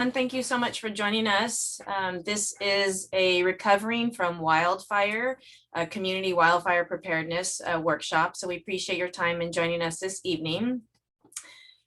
And thank you so much for joining us. This is a Recovering from Wildfire, a community wildfire preparedness workshop. So we appreciate your time in joining us this evening.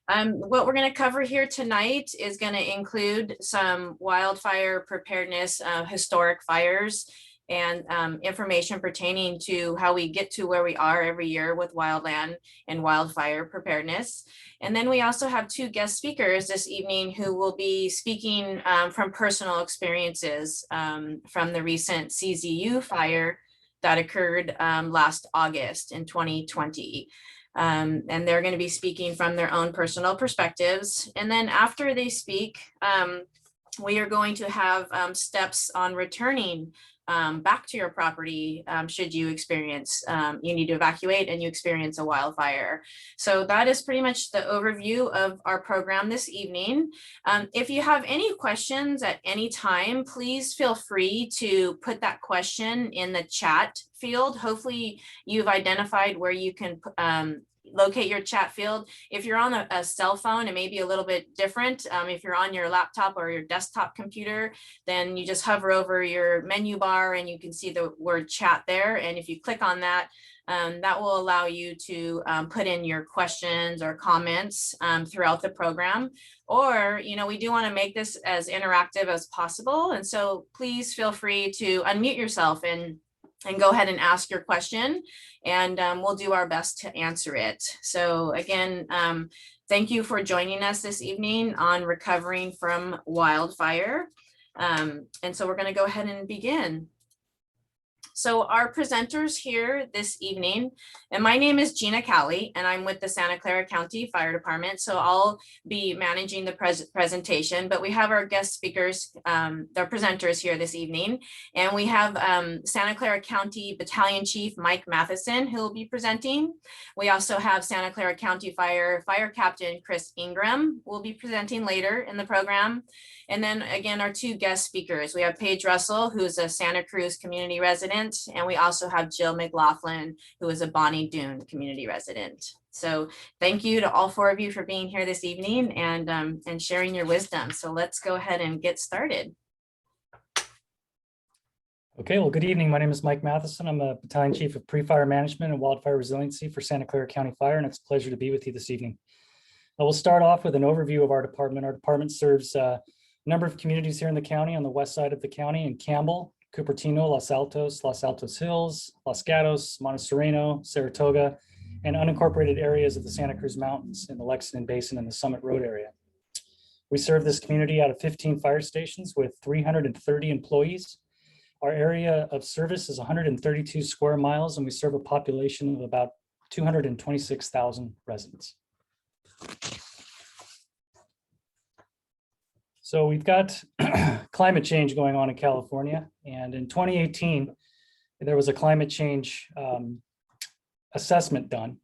What we're going to cover here tonight is going to include some wildfire preparedness, historic fires, and information pertaining to how we get to where we are every year with wildland and wildfire preparedness. And then we also have two guest speakers this evening who will be speaking from personal experiences from the recent CZU fire that occurred last August in 2020. And they're going to be speaking from their own personal perspectives. And then after they speak, we are going to have steps on returning back to your property should you experience, you need to evacuate and you experience a wildfire. So that is pretty much the overview of our program this evening. If you have any questions at any time, please feel free to put that question in the chat field. Hopefully you've identified where you can locate your chat field. If you're on a cell phone, it may be a little bit different. If you're on your laptop or your desktop computer, then you just hover over your menu bar and you can see the word chat there. And if you click on that, that will allow you to put in your questions or comments throughout the program. Or, we do want to make this as interactive as possible. And so please feel free to unmute yourself and go ahead and ask your question, and we'll do our best to answer it. So again, thank you for joining us this evening on Recovering from Wildfire. And so we're going to go ahead and begin. So our presenters here this evening, and my name is Gina Cowley, and I'm with the Santa Clara County Fire Department. So I'll be managing the presentation, but we have our guest speakers, their presenters here this evening. And we have Santa Clara County Battalion Chief Mike Matheson, who will be presenting. We also have Santa Clara County Fire Captain Chris Ingram will be presenting later in the program. And then again, our two guest speakers, we have Paige Russell, who's a Santa Cruz community resident, and we also have Jill McLaughlin, who is a Bonnie Doon community resident. So thank you to all four of you for being here this evening and sharing your wisdom. So let's go ahead and get started. Okay, well, good evening. My name is Mike Matheson. I'm a Battalion Chief of Pre-Fire Management and Wildfire Resiliency for Santa Clara County Fire, and it's a pleasure to be with you this evening. I will start off with an overview of our department. Our department serves a number of communities here in the county on the west side of the county in Campbell, Cupertino, Los Altos Hills, Los Gatos, Montesereno, Saratoga, and unincorporated areas of the Santa Cruz Mountains in the Lexington Basin and the Summit Road area. We serve this community out of 15 fire stations with 330 employees. Our area of service is 132 square miles, and we serve a population of about 226,000 residents. So we've got climate change going on in California, and in 2018, there was a climate change assessment done,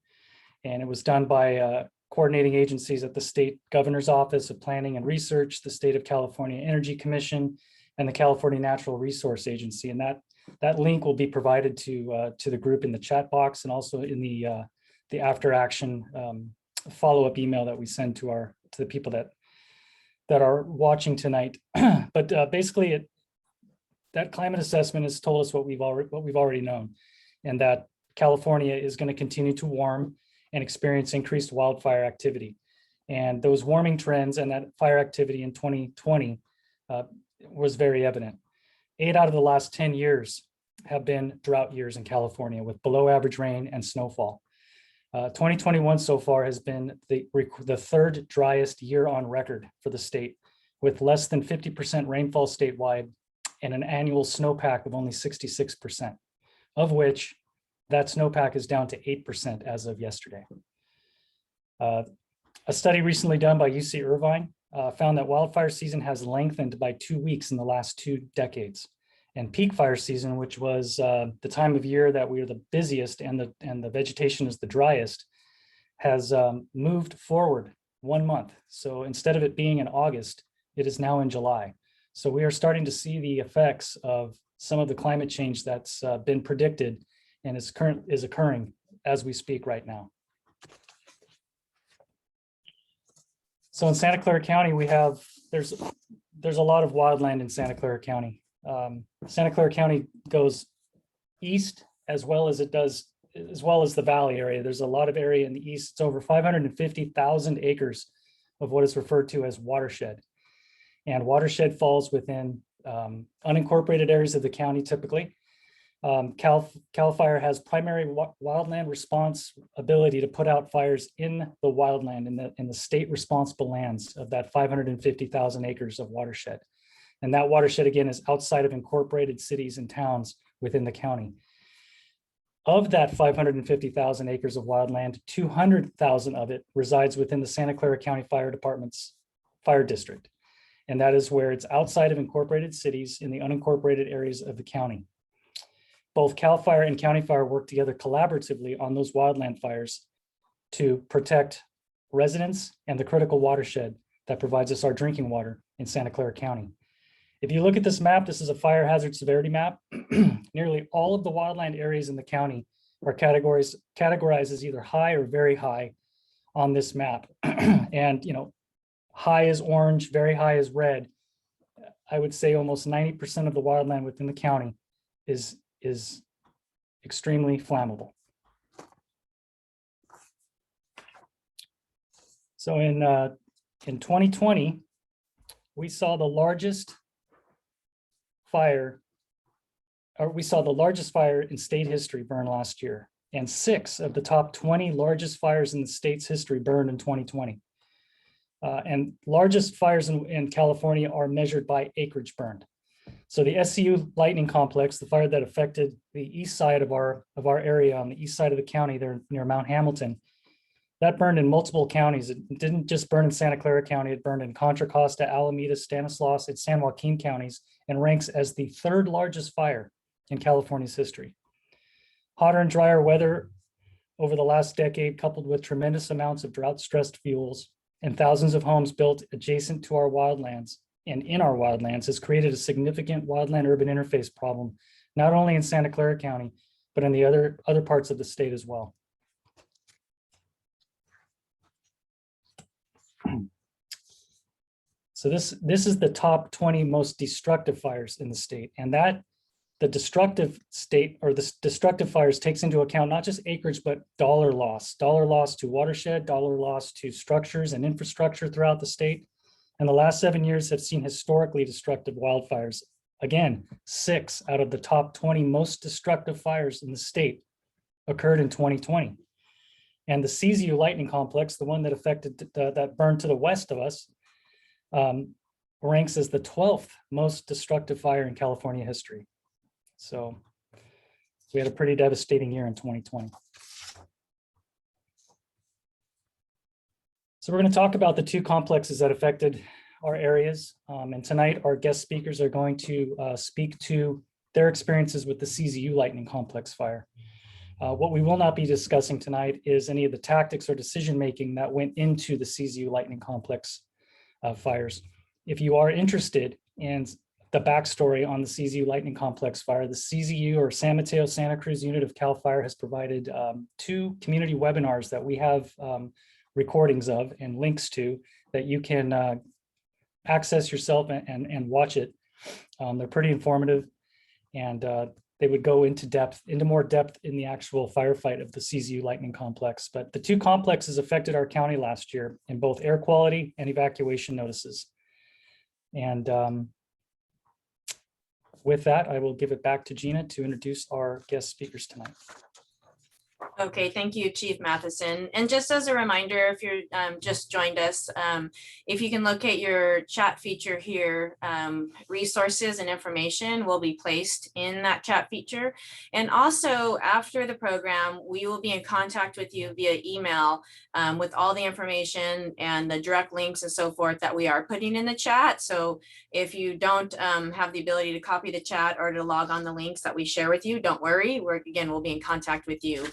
and it was done by coordinating agencies at the State Governor's Office of Planning and Research, the State of California Energy Commission, and the California Natural Resource Agency. And that link will be provided to the group in the chat box and also in the after action follow-up email that we send to the people that are watching tonight. But basically, that climate assessment has told us what we've already known, and that California is going to continue to warm and experience increased wildfire activity. And those warming trends and that fire activity in 2020 was very evident. 8 out of the last 10 years have been drought years in California with below average rain and snowfall. 2021 so far has been the third driest year on record for the state, with less than 50% rainfall statewide and an annual snowpack of only 66%, of which that snowpack is down to 8% as of yesterday. A study recently done by UC Irvine found that wildfire season has lengthened by 2 weeks in the last 2 decades. And peak fire season, which was the time of year that we are the busiest and the vegetation is the driest, has moved forward 1 month. So instead of it being in August, it is now in July. So we are starting to see the effects of some of the climate change that's been predicted and is occurring as we speak right now. So in Santa Clara County, there's a lot of wildland in Santa Clara County. Santa Clara County goes east as well as the valley area. There's a lot of area in the east. It's over 550,000 acres of what is referred to as watershed. And watershed falls within unincorporated areas of the county typically. CAL FIRE has primary wildland response ability to put out fires in the wildland, in the state responsible lands of that 550,000 acres of watershed. And that watershed, again, is outside of incorporated cities and towns within the county. Of that 550,000 acres of wildland, 200,000 of it resides within the Santa Clara County Fire Department's fire district. And that is where it's outside of incorporated cities in the unincorporated areas of the county. Both CAL FIRE and County Fire work together collaboratively on those wildland fires to protect residents and the critical watershed that provides us our drinking water in Santa Clara County. If you look at this map, this is a fire hazard severity map. Nearly all of the wildland areas in the county are categorized as either high or very high on this map. And high is orange, very high is red. I would say almost 90% of the wildland within the county is extremely flammable. So in 2020, we saw the largest fire in state history burn last year, and 6 of the top 20 largest fires in the state's history burned in 2020. And largest fires in California are measured by acreage burned. So the SCU lightning complex, the fire that affected the east side of our area on the east side of the county there near Mount Hamilton, that burned in multiple counties. It didn't just burn in Santa Clara County, it burned in Contra Costa, Alameda, Stanislaus, and San Joaquin counties, and ranks as the 3rd largest fire in California's history. Hotter and drier weather over the last decade, coupled with tremendous amounts of drought-stressed fuels and thousands of homes built adjacent to our wildlands and in our wildlands, has created a significant wildland-urban interface problem, not only in Santa Clara County, but in the other parts of the state as well. So this is the top 20 most destructive fires in the state, and that the destructive fires takes into account not just acreage, but dollar loss to watershed, dollar loss to structures and infrastructure throughout the state. And the last 7 years have seen historically destructive wildfires. Again, 6 out of the top 20 most destructive fires in the state occurred in 2020. And the CZU lightning complex, the one that that burned to the west of us, ranks as the 12th most destructive fire in California history. So we had a pretty devastating year in 2020. So we're going to talk about the 2 complexes that affected our areas. And tonight our guest speakers are going to speak to their experiences with the CZU lightning complex fire. What we will not be discussing tonight is any of the tactics or decision-making that went into the CZU lightning complex fires. If you are interested in the backstory on the CZU lightning complex fire, the CZU, or San Mateo Santa Cruz unit of CAL FIRE, has provided 2 community webinars that we have recordings of and links to that you can access yourself and watch it. They're pretty informative, and they would go into more depth in the actual firefight of the CZU lightning complex. But the 2 complexes affected our county last year in both air quality and evacuation notices. And with that, I will give it back to Gina to introduce our guest speakers tonight. Okay, thank you, Chief Matheson. And just as a reminder, if you're just joined us, if you can locate your chat feature here, resources and information will be placed in that chat feature. And also after the program, we will be in contact with you via email with all the information and the direct links and so forth that we are putting in the chat. So if you don't have the ability to copy the chat or to log on the links that we share with you, don't worry. We'll be in contact with you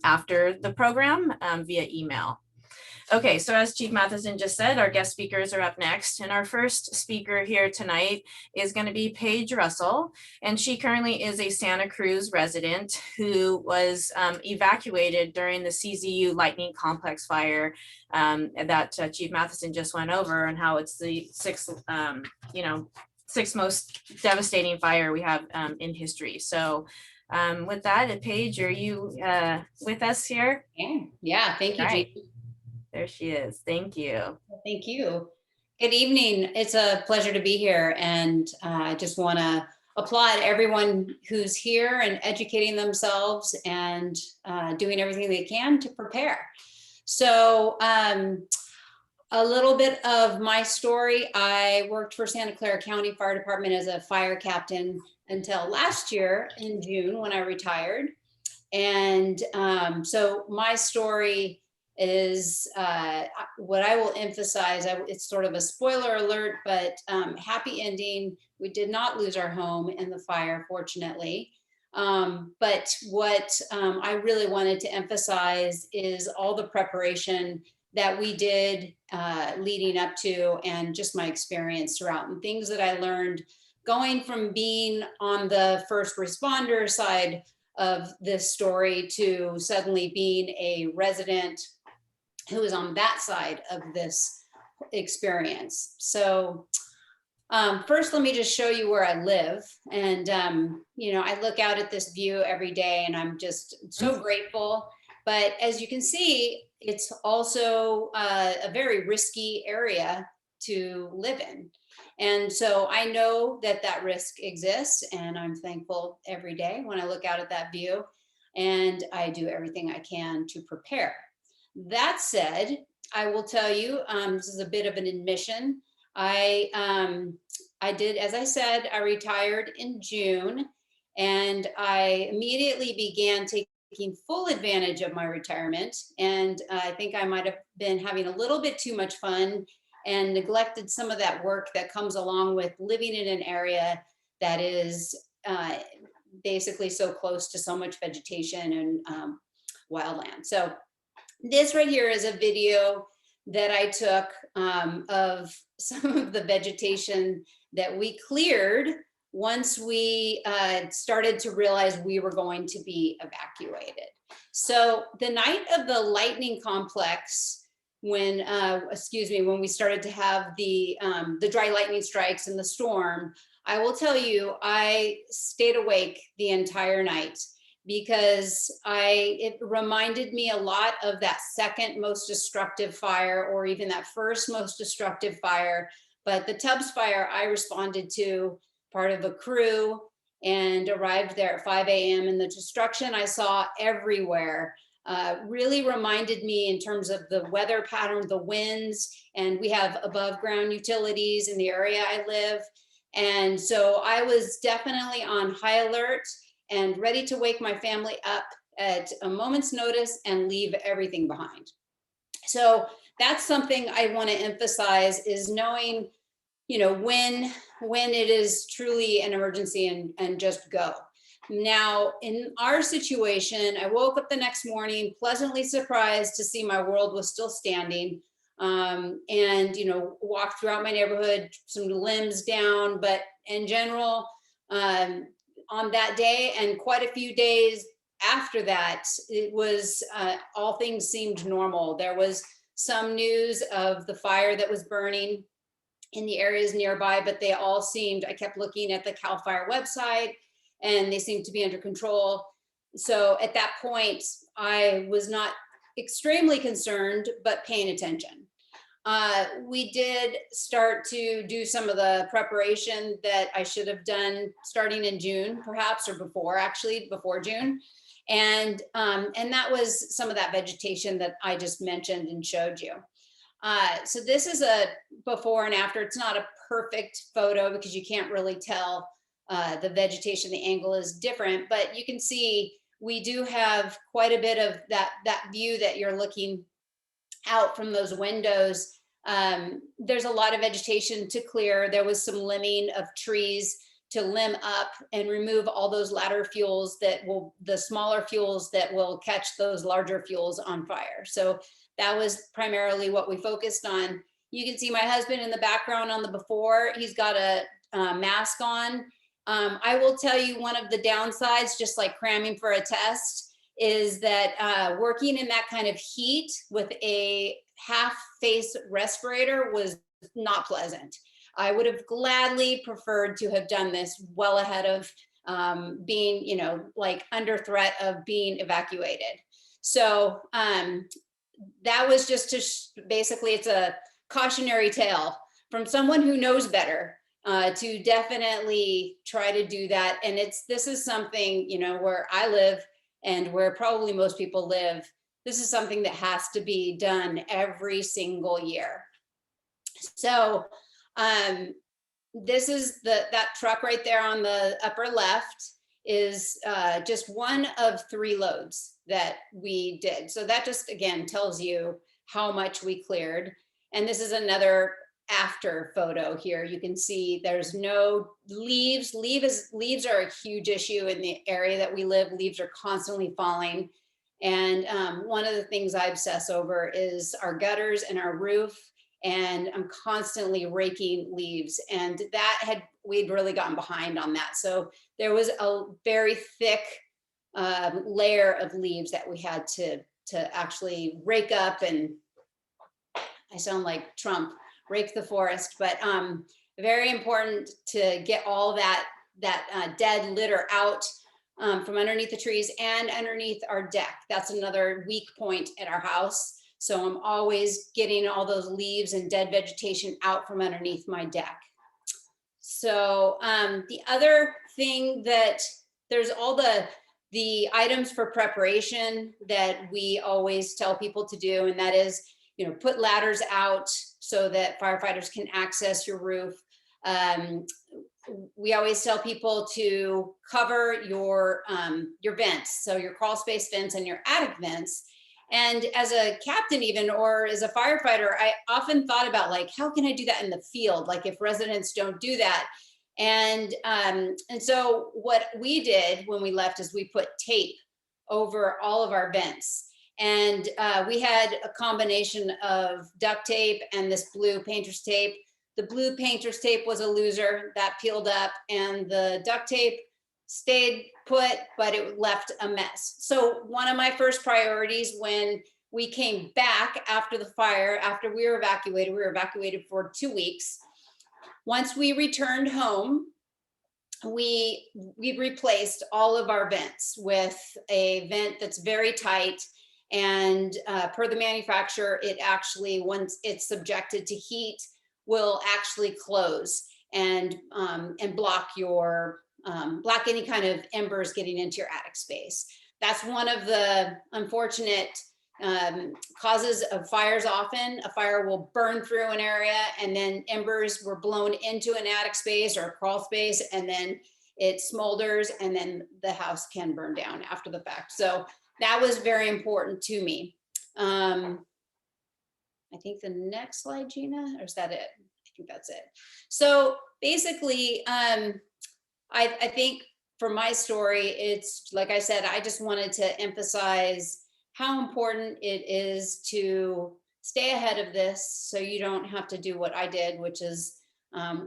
after the program via email. Okay, so as Chief Matheson just said, our guest speakers are up next. And our first speaker here tonight is going to be Paige Russell. And she currently is a Santa Cruz resident who was evacuated during the CZU lightning complex fire that Chief Matheson just went over, and how it's the sixth most devastating fire we have in history. So with that, Paige, are you with us here? Yeah, thank you, All right. Jean. There she is. Thank you. Thank you. Good evening. It's a pleasure to be here, and I just want to applaud everyone who's here and educating themselves and doing everything they can to prepare. So a little bit of my story. I worked for Santa Clara County Fire Department as a fire captain until last year in June when I retired. And so my story is what I will emphasize. It's sort of a spoiler alert, but happy ending. We did not lose our home in the fire, fortunately. But what I really wanted to emphasize is all the preparation that we did leading up to, and just my experience throughout, and things that I learned going from being on the first responder side of this story to suddenly being a resident who is on that side of this experience. So first, let me just show you where I live. And, I look out at this view every day and I'm just so grateful. But as you can see, it's also a very risky area to live in. And so I know that that risk exists, and I'm thankful every day when I look out at that view, and I do everything I can to prepare. That said, I will tell you, this is a bit of an admission. I did, as I said, I retired in June, and I immediately began taking full advantage of my retirement. And I think I might have been having a little bit too much fun and neglected some of that work that comes along with living in an area that is basically so close to so much vegetation and wildland. So this right here is a video that I took of some of the vegetation that we cleared once we started to realize we were going to be evacuated. So the night of the lightning complex, when we started to have the dry lightning strikes and the storm, I will tell you, I stayed awake the entire night because it reminded me a lot of that second most destructive fire, or even that first most destructive fire. But the Tubbs fire, I responded to, part of a crew, and arrived there at 5 a.m. And the destruction I saw everywhere really reminded me in terms of the weather pattern, the winds, and we have above ground utilities in the area I live. And so I was definitely on high alert and ready to wake my family up at a moment's notice and leave everything behind. So that's something I want to emphasize, is knowing, when it is truly an emergency, and just go. Now, in our situation, I woke up the next morning pleasantly surprised to see my world was still standing, and walked throughout my neighborhood, some limbs down, but in general, on that day and quite a few days after that, it was all things seemed normal. There was some news of the fire that was burning in the areas nearby, but they all seemed, I kept looking at the CAL FIRE website, and they seemed to be under control. So at that point, I was not extremely concerned, but paying attention. We did start to do some of the preparation that I should have done starting in June, perhaps, or before June. And that was some of that vegetation that I just mentioned and showed you. So this is a before and after. It's not a perfect photo because you can't really tell the vegetation, the angle is different, but you can see we do have quite a bit of that view that you're looking out from those windows. There's a lot of vegetation to clear. There was some limbing of trees to limb up and remove all those ladder fuels the smaller fuels that will catch those larger fuels on fire. So that was primarily what we focused on. You can see my husband in the background on the before. He's got a mask on. I will tell you, one of the downsides, just like cramming for a test, is that working in that kind of heat with a half face respirator was not pleasant. I would have gladly preferred to have done this well ahead of being, you know, like under threat of being evacuated. So that was just to basically, it's a cautionary tale from someone who knows better to definitely try to do that. And this is something, you know, where I live and where probably most people live, this is something that has to be done every single year. So this is that truck right there on the upper left is just one of 3 loads that we did. So that just, again, tells you how much we cleared. And this is another after photo here. You can see there's no leaves. Leaves are a huge issue in the area that we live. Leaves are constantly falling. And one of the things I obsess over is our gutters and our roof. And I'm constantly raking leaves, and we'd really gotten behind on that. So there was a very thick layer of leaves that we had to actually rake up. And I sound like Trump, rake the forest, but very important to get all that dead litter out from underneath the trees and underneath our deck. That's another weak point at our house. So I'm always getting all those leaves and dead vegetation out from underneath my deck. So the other thing that there's all the items for preparation that we always tell people to do, and that is, you know, put ladders out so that firefighters can access your roof. We always tell people to cover your vents, so your crawl space vents and your attic vents. And as a captain even, or as a firefighter, I often thought about, like, how can I do that in the field? Like, if residents don't do that. And so what we did when we left is we put tape over all of our vents. And we had a combination of duct tape and this blue painter's tape. The blue painter's tape was a loser, that peeled up, and the duct tape stayed put, but it left a mess. So one of my first priorities when we came back after the fire, after we were evacuated for 2 weeks. Once we returned home, we replaced all of our vents with a vent that's very tight. And per the manufacturer, it actually, once it's subjected to heat, will actually close and block block any kind of embers getting into your attic space. That's one of the unfortunate causes of fires. Often a fire will burn through an area and then embers were blown into an attic space or a crawl space, and then it smolders and then the house can burn down after the fact. So that was very important to me. I think the next slide, Gina, or is that it? I think that's it. So basically, I think for my story, it's like I said, I just wanted to emphasize how important it is to stay ahead of this so you don't have to do what I did, which is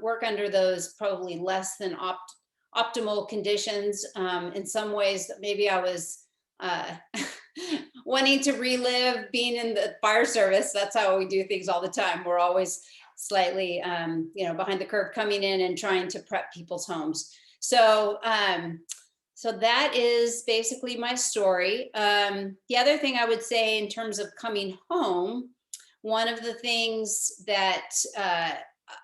work under those probably less than optimal conditions. In some ways, maybe I was wanting to relive being in the fire service. That's how we do things all the time. We're always slightly, behind the curve, coming in and trying to prep people's homes. So, so that is basically my story. The other thing I would say in terms of coming home, one of the things that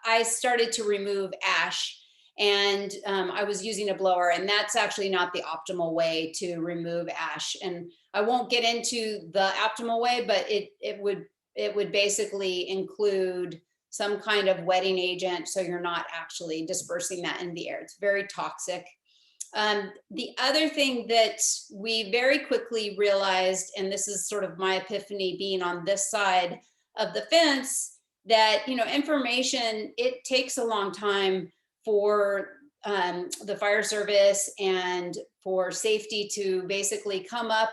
I started to remove ash, and I was using a blower, and that's actually not the optimal way to remove ash. And I won't get into the optimal way, but it would basically include some kind of wetting agent, so you're not actually dispersing that in the air. It's very toxic. The other thing that we very quickly realized, and this is sort of my epiphany being on this side of the fence, that information, it takes a long time for the fire service and for safety to basically come up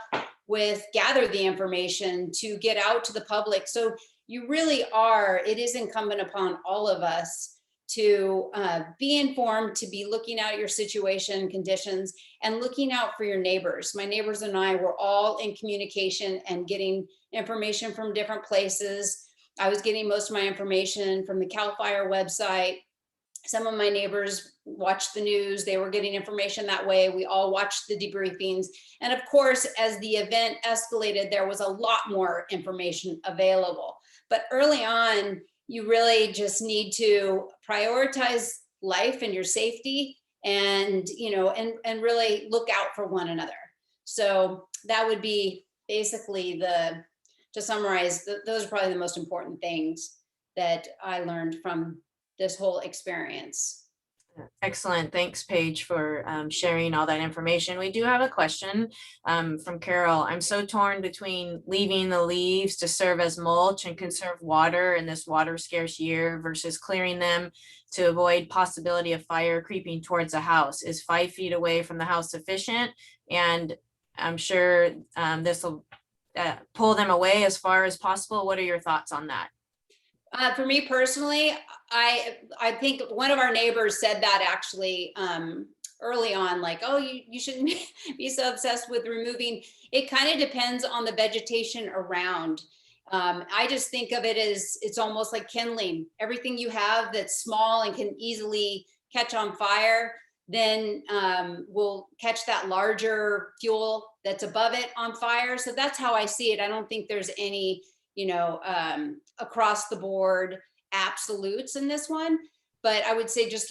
with gather the information to get out to the public. So you really are, it is incumbent upon all of us to be informed, to be looking at your situation, conditions, and looking out for your neighbors. My neighbors and I were all in communication and getting information from different places. I was getting most of my information from the CAL FIRE website. Some of my neighbors watched the news. They were getting information that way. We all watched the debriefings. And of course, as the event escalated, there was a lot more information available. But early on, you really just need to prioritize life and your safety, and and really look out for one another. So that would be basically to summarize, those are probably the most important things that I learned from this whole experience. Excellent. Thanks, Paige, for sharing all that information. We do have a question from Carol. I'm so torn between leaving the leaves to serve as mulch and conserve water in this water scarce year versus clearing them to avoid possibility of fire creeping towards the house. Is 5 feet away from the house sufficient? And I'm sure this will pull them away as far as possible. What are your thoughts on that? For me personally, I think one of our neighbors said that actually early on, like, oh, you shouldn't be so obsessed with removing. It kind of depends on the vegetation around. I just think of it as it's almost like kindling. Everything you have that's small and can easily catch on fire, then will catch that larger fuel that's above it on fire. So that's how I see it. I don't think there's any across the board absolutes in this one, but I would say just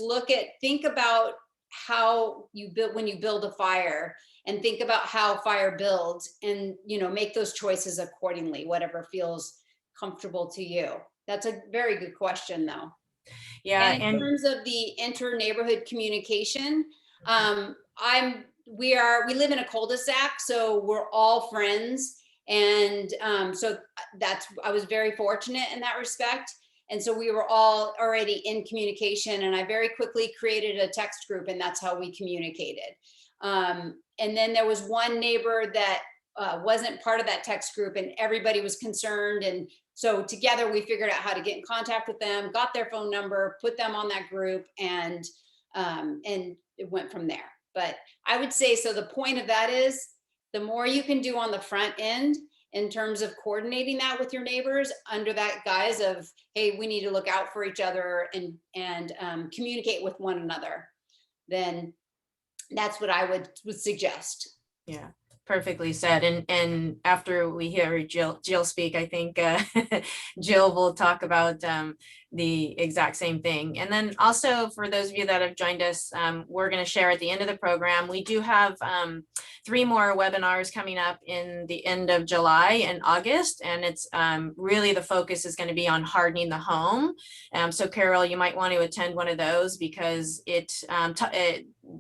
think about how you build, when you build a fire, and think about how fire builds, and make those choices accordingly, whatever feels comfortable to you. That's a very good question though. Yeah. And in terms of the inter-neighborhood communication, we live in a cul-de-sac, so we're all friends. And so I was very fortunate in that respect. And so we were all already in communication, and I very quickly created a text group, and that's how we communicated. And then there was one neighbor that wasn't part of that text group, and everybody was concerned. And so together we figured out how to get in contact with them, got their phone number, put them on that group, and it went from there. But I would say, so the point of that is, the more you can do on the front end in terms of coordinating that with your neighbors under that guise of, hey, we need to look out for each other and communicate with one another, then that's what I would suggest. Yeah, perfectly said. And after we hear Jill speak, I think Jill will talk about the exact same thing. And then also, for those of you that have joined us, we're going to share at the end of the program. We do have 3 more webinars coming up in the end of July and August, and it's really the focus is going to be on hardening the home. So Carol, you might want to attend one of those, because it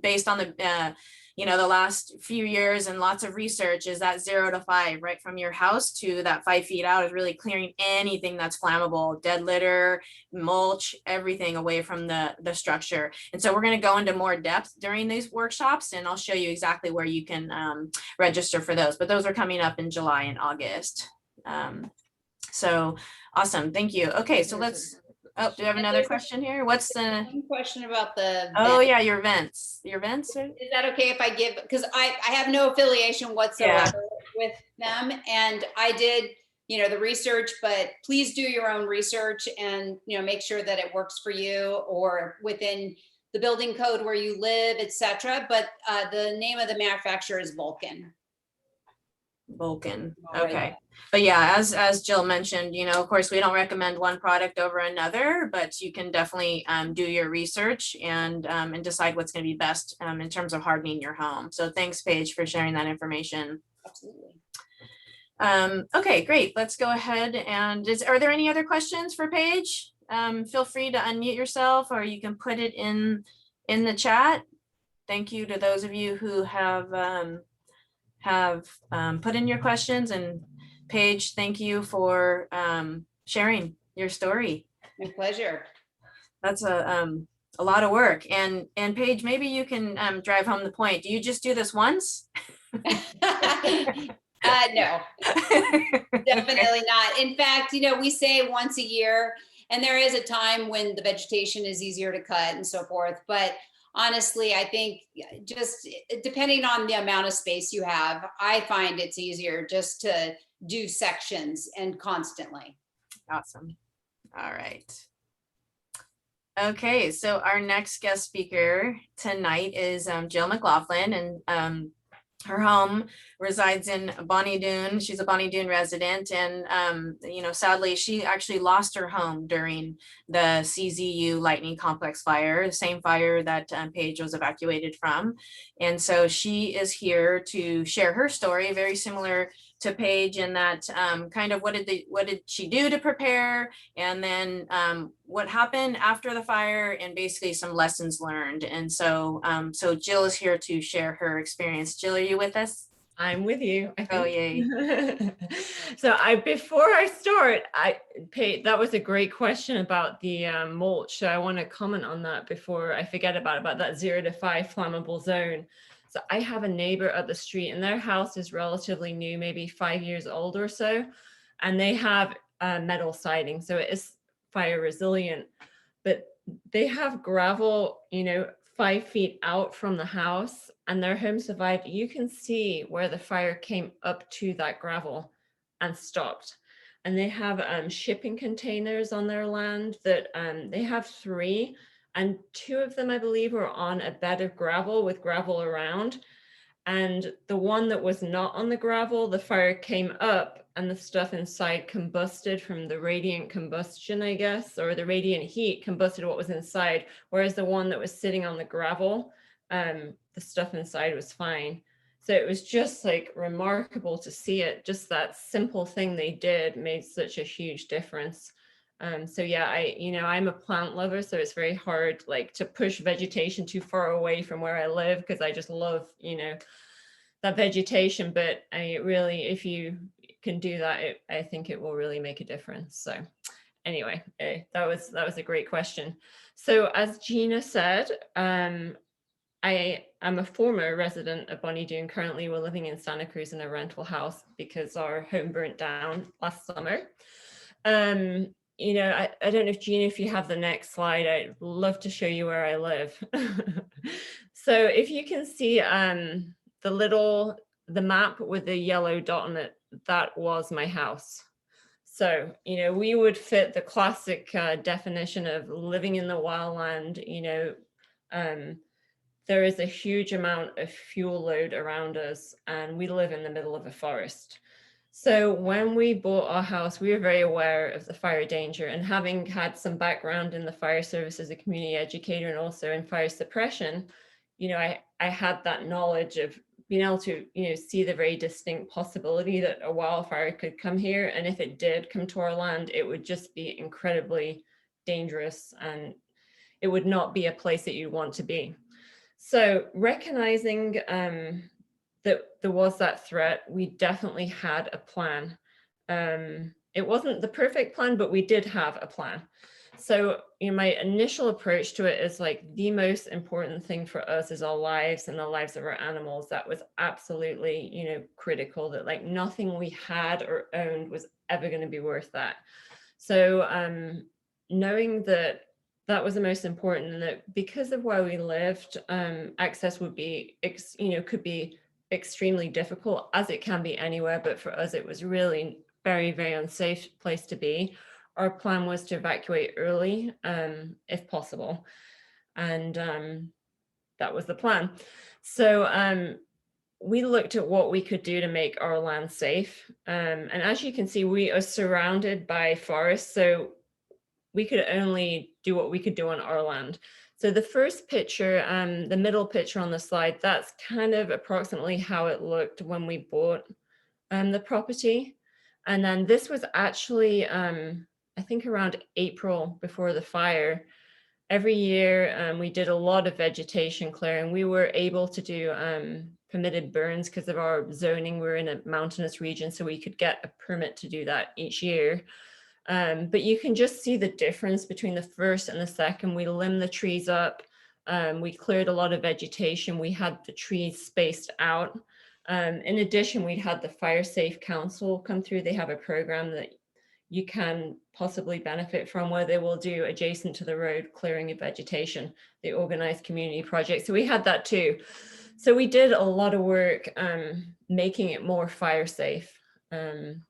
based on the the last few years and lots of research, is that 0 to 5, right from your house to that 5 feet out, is really clearing anything that's flammable, dead litter, mulch, everything away from the structure. And so we're going to go into more depth during these workshops, and I'll show you exactly where you can register for those. But those are coming up in July and August. So awesome. Thank you. Okay, so let's. Oh, do you have another question here? What's the question about the oh vents. Yeah, your vents. Right? Is that okay if I give, because I have no affiliation whatsoever with them, and I did the research, but please do your own research and make sure that it works for you or within the building code where you live, etc. But the name of the manufacturer is Vulcan. Okay. But yeah, as Jill mentioned, of course, we don't recommend one product over another, but you can definitely do your research and decide what's going to be best in terms of hardening your home. So thanks, Paige, for sharing that information. Absolutely. Okay, great. Let's go ahead and are there any other questions for Paige? Feel free to unmute yourself, or you can put it in the chat. Thank you to those of you who have put in your questions, and Paige, thank you for sharing your story. My pleasure. That's a lot of work. And Paige, maybe you can drive home the point. Do you just do this once? No, definitely not. In fact, we say once a year, and there is a time when the vegetation is easier to cut and so forth. But honestly, I think just depending on the amount of space you have, I find it's easier just to do sections and constantly. Awesome. All right. Okay, so our next guest speaker tonight is Jill McLaughlin, and her home resides in Bonnie Doon. She's a Bonnie Doon resident, and sadly, she actually lost her home during the CZU Lightning Complex fire, the same fire that Paige was evacuated from. And so she is here to share her story, very similar to Paige, in that kind of what did she do to prepare, and then what happened after the fire, and basically some lessons learned. And so so Jill is here to share her experience. Jill, are you with us? I'm with you, I think. Oh, yay. So before I start, that was a great question about the mulch. So I want to comment on that before I forget about that 0 to 5 flammable zone. So I have a neighbor up the street, and their house is relatively new, maybe 5 years old or so. And they have metal siding, so it is fire resilient, but they have gravel, 5 feet out from the house, and their home survived. You can see where the fire came up to that gravel and stopped. And they have shipping containers on their land that they have 3, and 2 of them, I believe, are on a bed of gravel with gravel around. And the one that was not on the gravel, the fire came up and the stuff inside combusted from the radiant combustion, I guess, or the radiant heat combusted what was inside. Whereas the one that was sitting on the gravel, the stuff inside was fine. So it was just like remarkable to see it. Just that simple thing they did made such a huge difference. So yeah, I'm a plant lover, so it's very hard like to push vegetation too far away from where I live, because I just love, that vegetation. But if you can do that, I think it will really make a difference. So anyway, that was a great question. So as Gina said, I am a former resident of Bonnie Doon. Currently, we're living in Santa Cruz in a rental house because our home burnt down last summer. I don't know if Gina, if you have the next slide, I'd love to show you where I live. So if you can see the map with the yellow dot on it, that was my house. So, we would fit the classic definition of living in the wildland. There is a huge amount of fuel load around us, and we live in the middle of a forest. So when we bought our house, we were very aware of the fire danger, and having had some background in the fire service as a community educator and also in fire suppression, I had that knowledge of being able to, see the very distinct possibility that a wildfire could come here. And if it did come to our land, it would just be incredibly dangerous, and it would not be a place that you'd want to be. So recognizing that there was that threat, we definitely had a plan. It wasn't the perfect plan, but we did have a plan. So my initial approach to it is like, the most important thing for us is our lives and the lives of our animals. That was absolutely, critical, that like nothing we had or owned was ever going to be worth that. So knowing that was the most important, and that because of where we lived, access would be, could be extremely difficult, as it can be anywhere, but for us it was really very, very unsafe place to be. Our plan was to evacuate early, if possible, and that was the plan. So we looked at what we could do to make our land safe, and as you can see, we are surrounded by forests, so we could only do what we could do on our land. So the first picture, the middle picture on the slide, that's kind of approximately how it looked when we bought the property. And then this was actually, I think around April before the fire. Every year we did a lot of vegetation clearing. We were able to do permitted burns because of our zoning. We're in a mountainous region, so we could get a permit to do that each year. But you can just see the difference between the first and the second. We limbed the trees up. We cleared a lot of vegetation. We had the trees spaced out. In addition, we had the Fire Safe Council come through. They have a program that you can possibly benefit from, where they will do adjacent to the road clearing of vegetation, the organized community project. So we had that too. So we did a lot of work making it more fire safe. And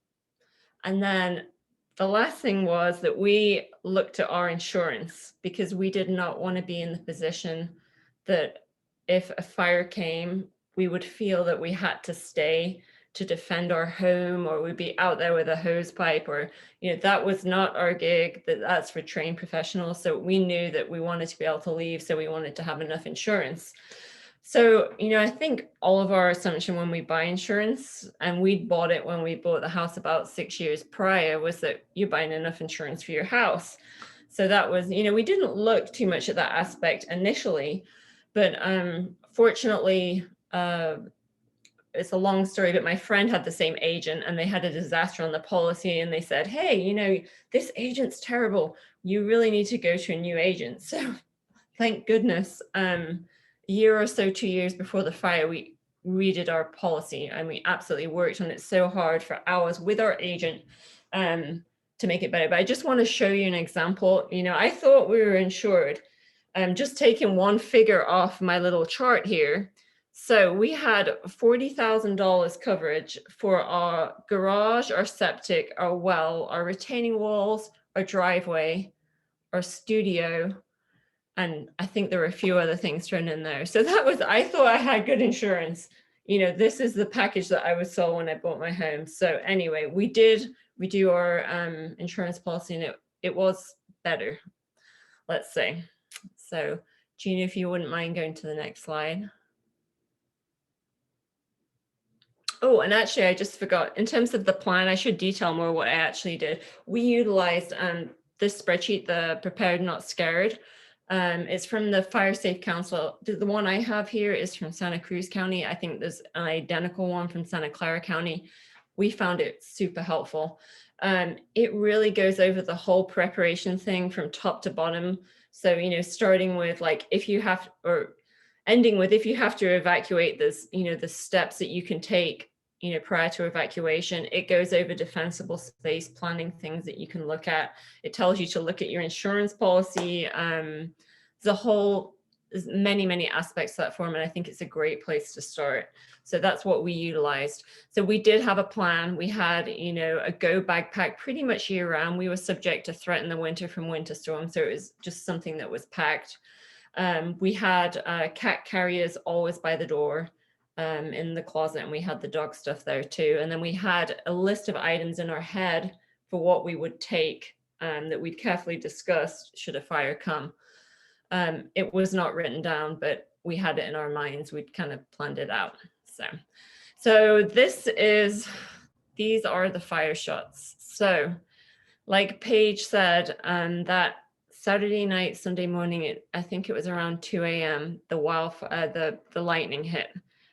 then the last thing was that we looked at our insurance, because we did not want to be in the position that if a fire came, we would feel that we had to stay to defend our home, or we'd be out there with a hose pipe, or, you know, that was not our gig. That's for trained professionals. So we knew that we wanted to be able to leave. So we wanted to have enough insurance. So, you know, I think all of our assumption when we buy insurance, and we bought it when we bought the house about 6 years prior, was that you're buying enough insurance for your house. So that was, you know, we didn't look too much at that aspect initially, but fortunately, it's a long story, but my friend had the same agent, and they had a disaster on the policy, and they said, hey, you know, this agent's terrible. You really need to go to a new agent. So thank goodness, a year or so, 2 years before the fire, we redid our policy, and we absolutely worked on it so hard for hours with our agent to make it better. But I just want to show you an example. You know, I thought we were insured. Just taking one figure off my little chart here. So we had $40,000 coverage for our garage, our septic, our well, our retaining walls, our driveway, our studio, and I think there were a few other things thrown in there. So that was, I thought I had good insurance. You know, this is the package that I was sold when I bought my home. So anyway, we did redo our insurance policy, and it was better, let's say. So Gina, if you wouldn't mind going to the next slide. Oh, and actually, I just forgot, in terms of the plan, I should detail more what I actually did. We utilized this spreadsheet, the Prepared Not Scared. It's from the Fire Safe Council. The one I have here is from Santa Cruz County. I think there's an identical one from Santa Clara County. We found it super helpful. It really goes over the whole preparation thing from top to bottom. So, you know, starting with like, if you have, or ending with, if you have to evacuate, this, you know, the steps that you can take, you know, prior to evacuation. It goes over defensible space planning, things that you can look at. It tells you to look at your insurance policy. There's many aspects to that form, and I think it's a great place to start. So that's what we utilized. So we did have a plan. We had, you know, a go backpack pretty much year round. We were subject to threat in the winter from winter storms, so it was just something that was packed. We had cat carriers always by the door in the closet, and we had the dog stuff there too. And then we had a list of items in our head for what we would take that we'd carefully discussed should a fire come. It was not written down, but we had it in our minds. We'd kind of planned it out. So these are the fire shots. So like Paige said, that Saturday night, Sunday morning, I think it was around 2 a.m., the lightning hit.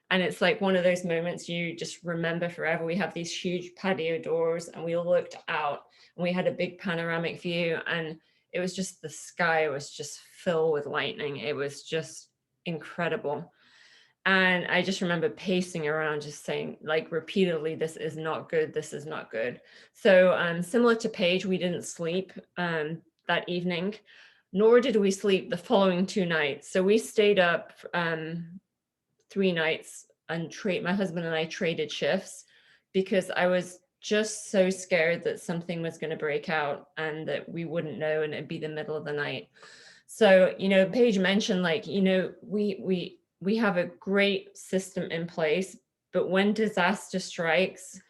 And it's like one of those moments you just remember forever. We have these huge patio doors, and we looked out, and we had a big panoramic view, and it was just, the sky was just filled with lightning. It was just incredible. And I just remember pacing around, just saying, like, repeatedly, this is not good. This is not good. So similar to Paige, we didn't sleep that evening, nor did we sleep the following 2 nights. So we stayed up 3 nights, and my husband and I traded shifts, because I was just so scared that something was going to break out and that we wouldn't know, and it'd be the middle of the night. So, you know, Paige mentioned, like, you know, we have a great system in place, but when disaster strikes,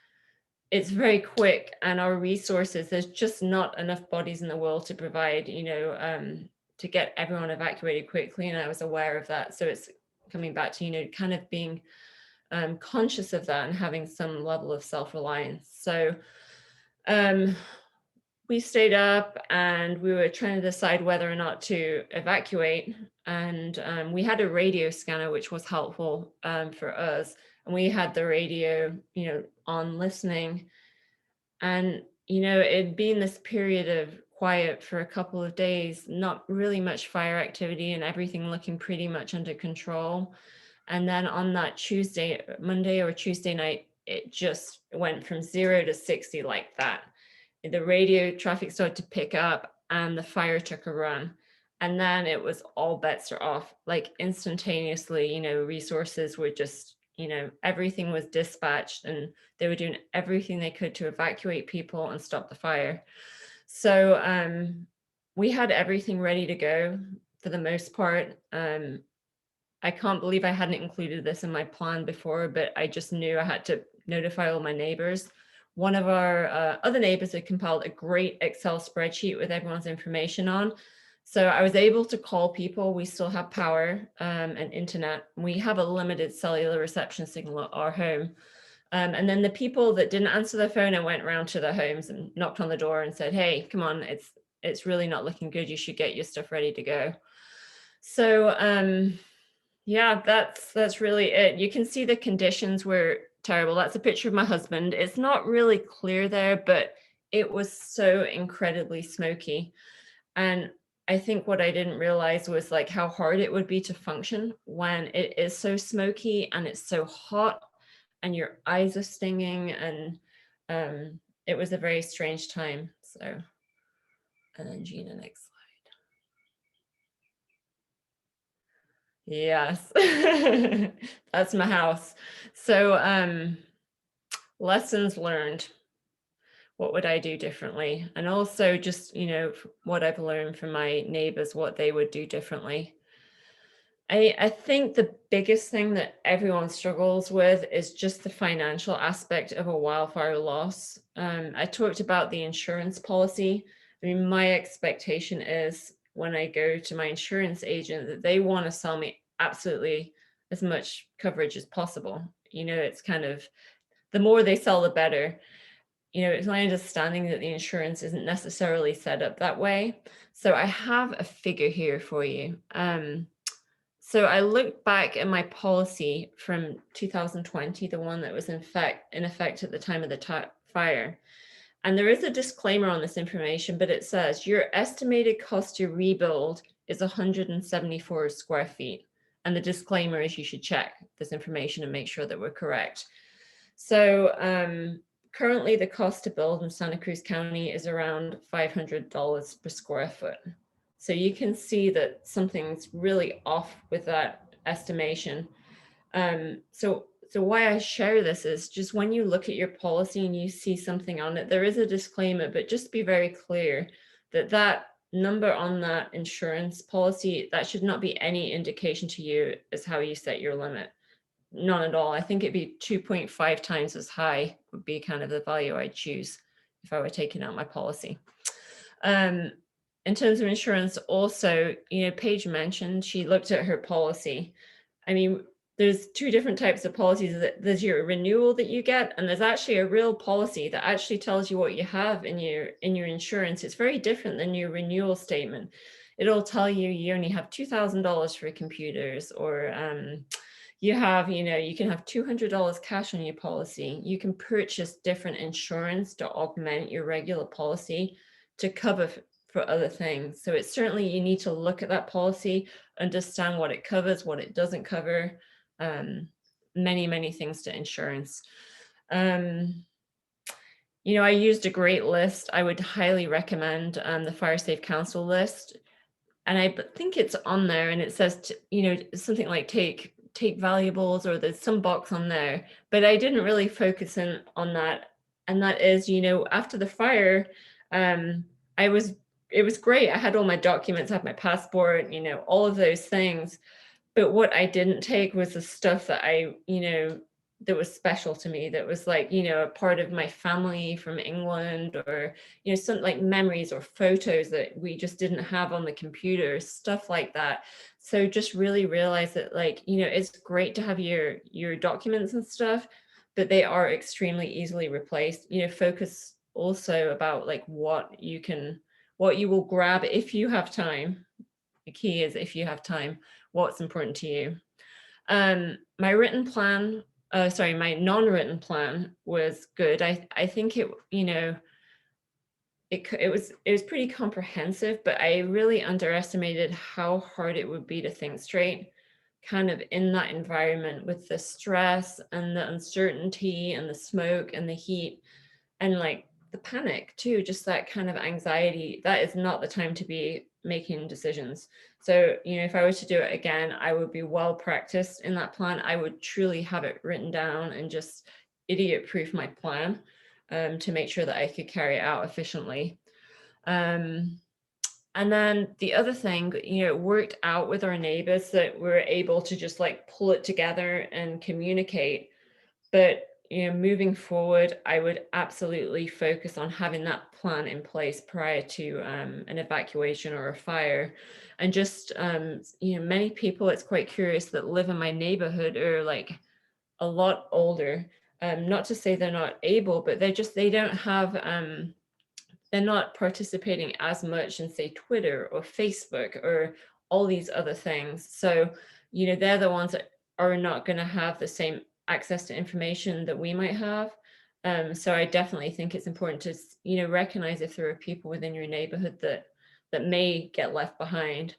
it's very quick, and our resources, there's just not enough bodies in the world to provide, you know, to get everyone evacuated quickly. And I was aware of that. So it's coming back to, you know, kind of being conscious of that and having some level of self-reliance. So we stayed up, and we were trying to decide whether or not to evacuate. And we had a radio scanner, which was helpful for us. And we had the radio, you know, on listening. And, you know, it'd been this period of quiet for a couple of days, not really much fire activity, and everything looking pretty much under control. And then on that Monday or Tuesday night, it just went from 0 to 60 like that. The radio traffic started to pick up and the fire took a run. And then it was all bets are off, like instantaneously, resources were just, everything was dispatched and they were doing everything they could to evacuate people and stop the fire. So we had everything ready to go for the most part. I can't believe I hadn't included this in my plan before, but I just knew I had to notify all my neighbors. One of our other neighbors had compiled a great Excel spreadsheet with everyone's information on. So I was able to call people. We still have power and internet. We have a limited cellular reception signal at our home. And then the people that didn't answer their phone, I went around to their homes and knocked on the door and said, hey, come on, it's really not looking good. You should get your stuff ready to go. So yeah, that's really it. You can see the conditions were terrible. That's a picture of my husband. It's not really clear there, but it was so incredibly smoky. And I think what I didn't realize was like how hard it would be to function when it is so smoky and it's so hot and your eyes are stinging, and it was a very strange time. So, and then Gina, next slide. Yes, that's my house. So lessons learned. What would I do differently? And also just, what I've learned from my neighbors, what they would do differently. I think the biggest thing that everyone struggles with is just the financial aspect of a wildfire loss. I talked about the insurance policy. I mean, my expectation is when I go to my insurance agent that they want to sell me absolutely as much coverage as possible. It's kind of, the more they sell, the better. It's my understanding that the insurance isn't necessarily set up that way. So I have a figure here for you. So I looked back at my policy from 2020, the one that was in effect at the time of the fire. And there is a disclaimer on this information, but it says your estimated cost to rebuild is 174 square feet. And the disclaimer is you should check this information and make sure that we're correct. So currently the cost to build in Santa Cruz County is around $500 per square foot. So you can see that something's really off with that estimation. So why I share this is just when you look at your policy and you see something on it, there is a disclaimer, but just be very clear that that number on that insurance policy, that should not be any indication to you as how you set your limit. None at all. I think it'd be 2.5 times as high would be kind of the value I'd choose if I were taking out my policy. In terms of insurance, also, Paige mentioned she looked at her policy. I mean, there's two different types of policies. There's your renewal that you get, and there's actually a real policy that actually tells you what you have in your insurance. It's very different than your renewal statement. It'll tell you you only have $2,000 for computers, or you have, you can have $200 cash on your policy. You can purchase different insurance to augment your regular policy to cover for other things. So it's certainly, you need to look at that policy, understand what it covers, what it doesn't cover, many things to insurance. I used a great list. I would highly recommend the Fire Safe Council list. And I think it's on there, and it says, something like take valuables, or there's some box on there, but I didn't really focus in on that. And that is, after the fire, it was great. I had all my documents, I had my passport, all of those things. But what I didn't take was the stuff that that was special to me, that was like, a part of my family from England, or, some like memories or photos that we just didn't have on the computer, stuff like that. So just really realize that, like, it's great to have your documents and stuff, but they are extremely easily replaced. Focus also about like what you will grab if you have time. The key is if you have time, what's important to you. My written plan, my non-written plan was good. I think it was pretty comprehensive, but I really underestimated how hard it would be to think straight. kind of in that environment with the stress and the uncertainty and the smoke and the heat and like the panic too, just that kind of anxiety, that is not the time to be making decisions. So, you know, if I were to do it again, I would be well practiced in that plan. I would truly have it written down and just idiot proof my plan to make sure that I could carry it out efficiently. And then the other thing, you know, it worked out with our neighbors that we were able to just like pull it together and communicate. But, you know, moving forward, I would absolutely focus on having that plan in place prior to an evacuation or a fire. And just, you know, many people, it's quite curious, that live in my neighborhood are like a lot older. Not to say they're not able, but they don't have, they're not participating as much in, say, Twitter or Facebook or all these other things. So, you know, they're the ones that are not going to have the same access to information that we might have. So I definitely think it's important to, you know, recognize if there are people within your neighborhood that may get left behind.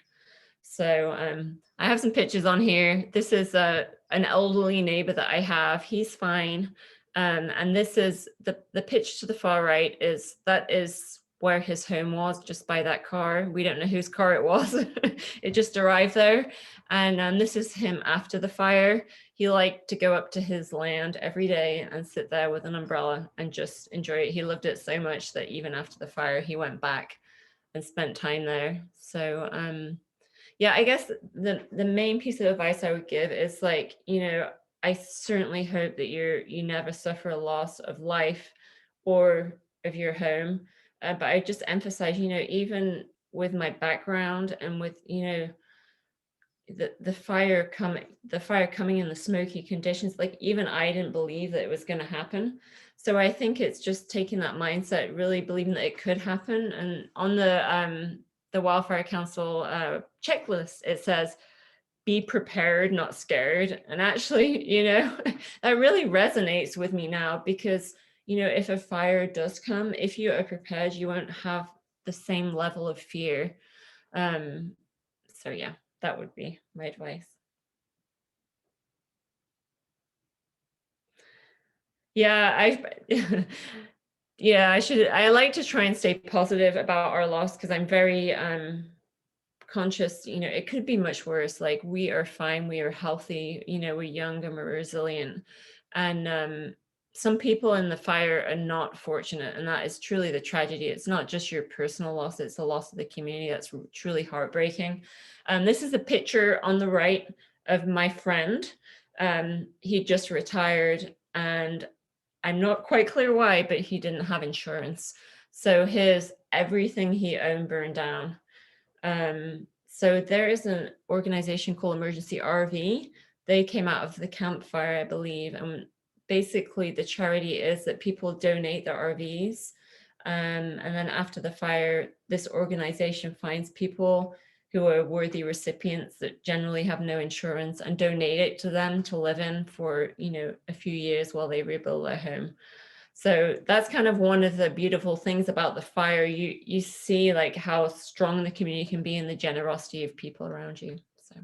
So I have some pictures on here. This is an elderly neighbor that I have. He's fine. And this is the pitch to the far right that is where his home was, just by that car. We don't know whose car it was. It just arrived there. And this is him after the fire. He liked to go up to his land every day and sit there with an umbrella and just enjoy it. He loved it so much that even after the fire, he went back and spent time there. So yeah, I guess the main piece of advice I would give is, like, you know, I certainly hope that you never suffer a loss of life or of your home. But I just emphasize, you know, even with my background and with, you know, the fire coming in the smoky conditions, like even I didn't believe that it was going to happen. So I think it's just taking that mindset, really believing that it could happen. And on the Wildfire Council checklist, it says, be prepared, not scared. And actually, you know, that really resonates with me now, because, you know, if a fire does come, if you are prepared, you won't have the same level of fear. So yeah, that would be my advice. Yeah, I like to try and stay positive about our loss, because I'm very conscious, you know, it could be much worse. Like, we are fine, we are healthy, you know, we're young and we're resilient. And some people in the fire are not fortunate, and that is truly the tragedy. It's not just your personal loss, it's the loss of the community. That's truly heartbreaking. This is a picture on the right of my friend. He just retired, and I'm not quite clear why, but he didn't have insurance. So everything he owned burned down. So there is an organization called Emergency RV. They came out of the campfire, I believe. And basically the charity is that people donate their RVs. And then after the fire, this organization finds people who are worthy recipients that generally have no insurance and donate it to them to live in for, you know, a few years while they rebuild their home. So that's kind of one of the beautiful things about the fire. You see, like, how strong the community can be and the generosity of people around you. So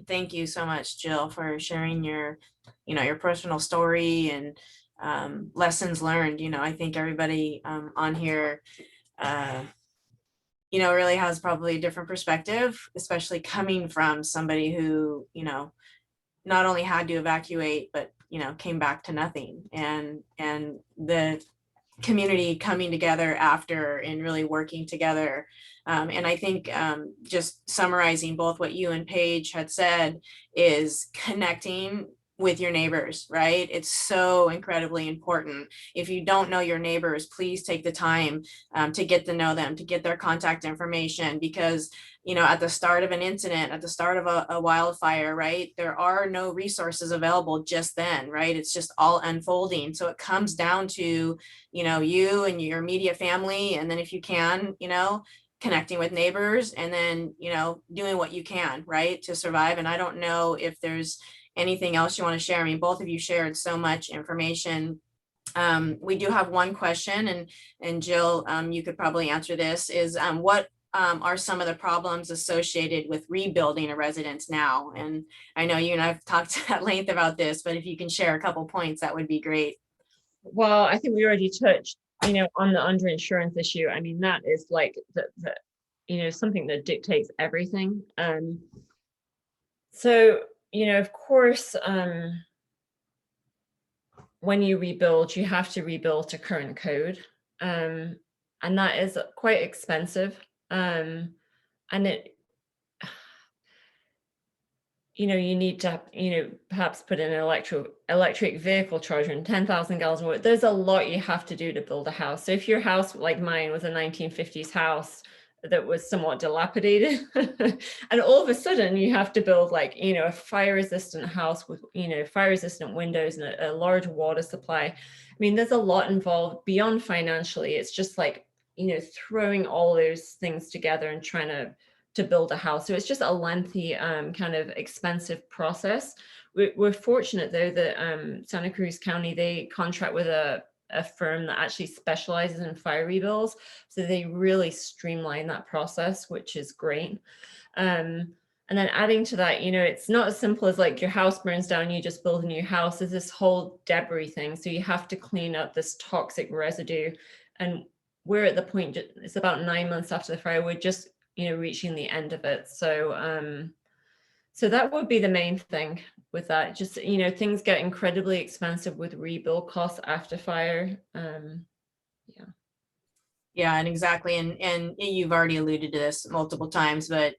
Thank you so much, Jill, for sharing your, you know, your personal story and lessons learned. You know, I think everybody on here, you know, really has probably a different perspective, especially coming from somebody who, you know, not only had to evacuate, but, you know, came back to nothing. And the community coming together after and really working together. And I think just summarizing both what you and Paige had said is connecting with your neighbors, right? It's so incredibly important. If you don't know your neighbors, please take the time to get to know them, to get their contact information, because, you know, at the start of an incident, at the start of a wildfire, right, there are no resources available just then, right? It's just all unfolding. So it comes down to, you know, you and your immediate family. And then if you can, you know, connecting with neighbors, and then, you know, doing what you can, right, to survive. And I don't know if there's anything else you want to share. I mean, both of you shared so much information. We do have one question, and Jill, you could probably answer this, is what are some of the problems associated with rebuilding a residence now? And I know you and I've talked at length about this, but if you can share a couple points, that would be great. Well, I think we already touched, on the underinsurance issue. I mean, that is like something that dictates everything. So, of course, when you rebuild, you have to rebuild to current code. And that is quite expensive. And it, you need to, perhaps put in an electric vehicle charger and 10,000 gallons of water. There's a lot you have to do to build a house. So if your house, like mine, was a 1950s house that was somewhat dilapidated, and all of a sudden you have to build a fire resistant house with, fire resistant windows and a large water supply. I mean, there's a lot involved beyond financially. It's just throwing all those things together and trying to build a house. So it's just a lengthy, kind of expensive process. We're fortunate though that Santa Cruz County, they contract with a firm that actually specializes in fire rebuilds. So they really streamline that process, which is great. And then adding to that, it's not as simple as your house burns down, you just build a new house. There's this whole debris thing. So you have to clean up this toxic residue. And we're at the point, it's about 9 months after the fire, we're just reaching the end of it. So so that would be the main thing with that. Just things get incredibly expensive with rebuild costs after fire. Yeah, and exactly. And you've already alluded to this multiple times, but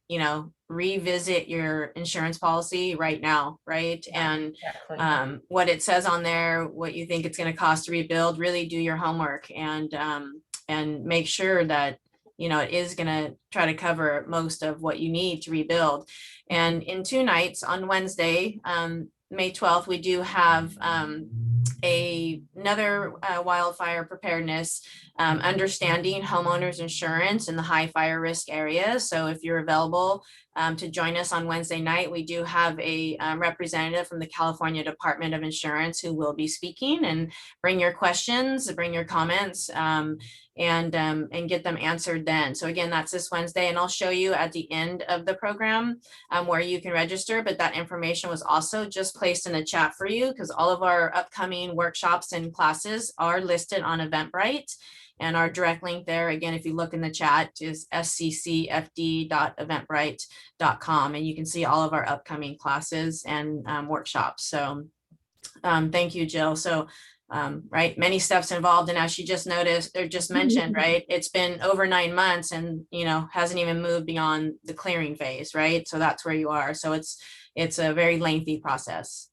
revisit your insurance policy right now, right? And Exactly. what it says on there, what you think it's going to cost to rebuild, really do your homework and make sure that it is going to try to cover most of what you need to rebuild. And in 2 nights on Wednesday, May 12th, we do have another wildfire preparedness, understanding homeowners insurance in the high fire risk areas. So if you're available to join us on Wednesday night, we do have a representative from the California Department of Insurance who will be speaking, and bring your questions, bring your comments, and get them answered then. So again, that's this Wednesday, and I'll show you at the end of the program where you can register, but that information was also just placed in the chat for you because all of our upcoming workshops and classes are listed on Eventbrite. And our direct link there, again, if you look in the chat, is sccfd.eventbrite.com, and you can see all of our upcoming classes and workshops. So thank you, Jill. So right, many steps involved, and as she just noticed or just mentioned, right, it's been over 9 months and hasn't even moved beyond the clearing phase, right? So that's where you are. So it's a very lengthy process.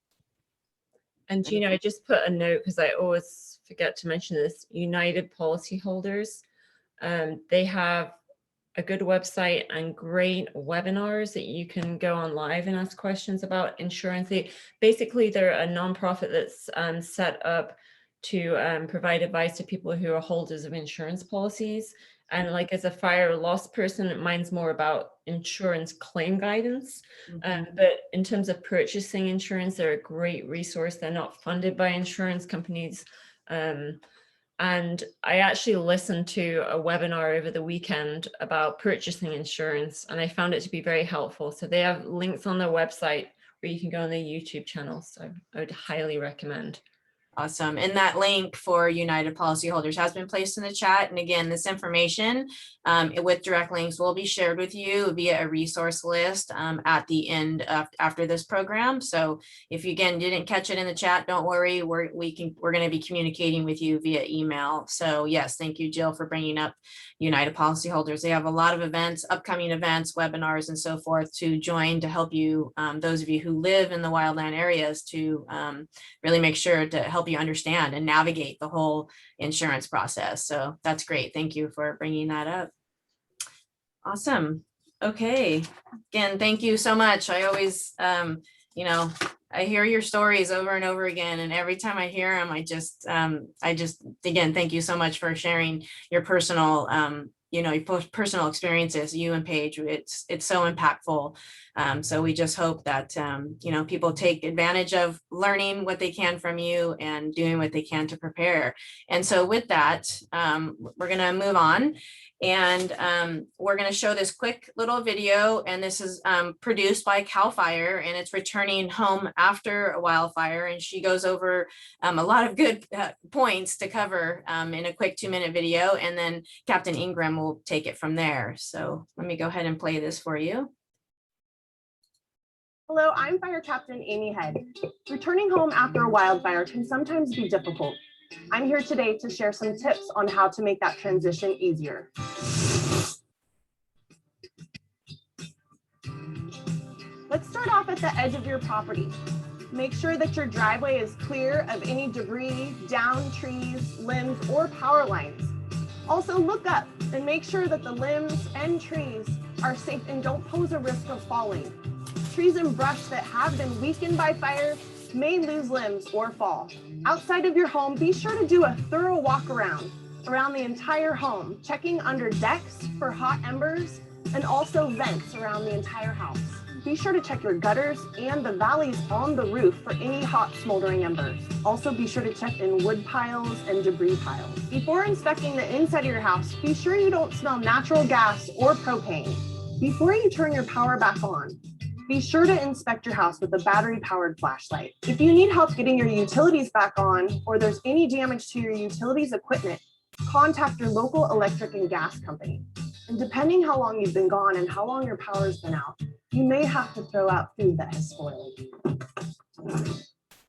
And I just put a note because I always forget to mention this. United policyholders, they have a good website and great webinars that you can go on live and ask questions about insurance. Basically, they're a nonprofit that's set up to provide advice to people who are holders of insurance policies. And as a fire loss person, mine's more about insurance claim guidance. But in terms of purchasing insurance, they're a great resource. They're not funded by insurance companies. And I actually listened to a webinar over the weekend about purchasing insurance, and I found it to be very helpful. So they have links on their website where you can go on their YouTube channel. So I would highly recommend. Awesome. And that link for United policyholders has been placed in the chat. And again, this information with direct links will be shared with you via a resource list at the end after this program. So if you again didn't catch it in the chat, don't worry. We're going to be communicating with you via email. So yes, thank you, Jill, for bringing up United policyholders. They have a lot of events, upcoming events, webinars, and so forth to join to help you, those of you who live in the wildland areas, to really make sure to help you understand and navigate the whole insurance process. So that's great. Thank you for bringing that up. Awesome. Okay. Again, thank you so much. I always, I hear your stories over and over again, and every time I hear them, I just again, thank you so much for sharing your personal, your personal experiences, you and Paige. It's so impactful. So we just hope that, people take advantage of learning what they can from you and doing what they can to prepare. And so with that, we're going to move on. And we're going to show this quick little video, and this is produced by Cal Fire, and it's returning home after a wildfire. And she goes over a lot of good points to cover in a quick 2-minute video, and then Captain Ingram will take it from there. So let me go ahead and play this for you. Hello, I'm Fire Captain Amy Head. Returning home after a wildfire can sometimes be difficult. I'm here today to share some tips on how to make that transition easier. Let's start off at the edge of your property. Make sure that your driveway is clear of any debris, downed trees, limbs, or power lines. Also look up and make sure that the limbs and trees are safe and don't pose a risk of falling. Trees and brush that have been weakened by fire may lose limbs or fall. Outside of your home, be sure to do a thorough walk around the entire home, checking under decks for hot embers and also vents around the entire house. Be sure to check your gutters and the valleys on the roof for any hot smoldering embers. Also be sure to check in wood piles and debris piles. Before inspecting the inside of your house, be sure you don't smell natural gas or propane. Before you turn your power back on, be sure to inspect your house with a battery-powered flashlight. If you need help getting your utilities back on, or there's any damage to your utilities equipment, contact your local electric and gas company. And depending how long you've been gone and how long your power's been out, you may have to throw out food that has spoiled.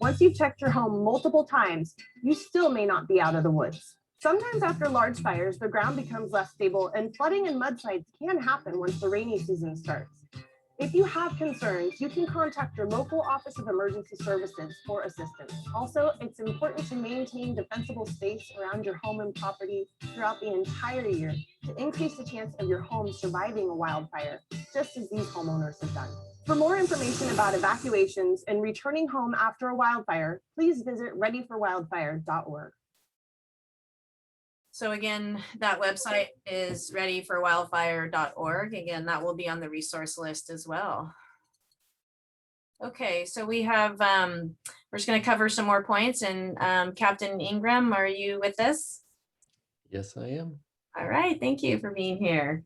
Once you've checked your home multiple times, you still may not be out of the woods. Sometimes after large fires, the ground becomes less stable and flooding and mudslides can happen once the rainy season starts. If you have concerns, you can contact your local Office of Emergency Services for assistance. Also, it's important to maintain defensible space around your home and property throughout the entire year to increase the chance of your home surviving a wildfire, just as these homeowners have done. For more information about evacuations and returning home after a wildfire, please visit readyforwildfire.org. So again, that website is readyforwildfire.org. Again, that will be on the resource list as well. Okay, so we have, we're just going to cover some more points, and Captain Ingram, are you with us? Yes, I am. All right, thank you for being here.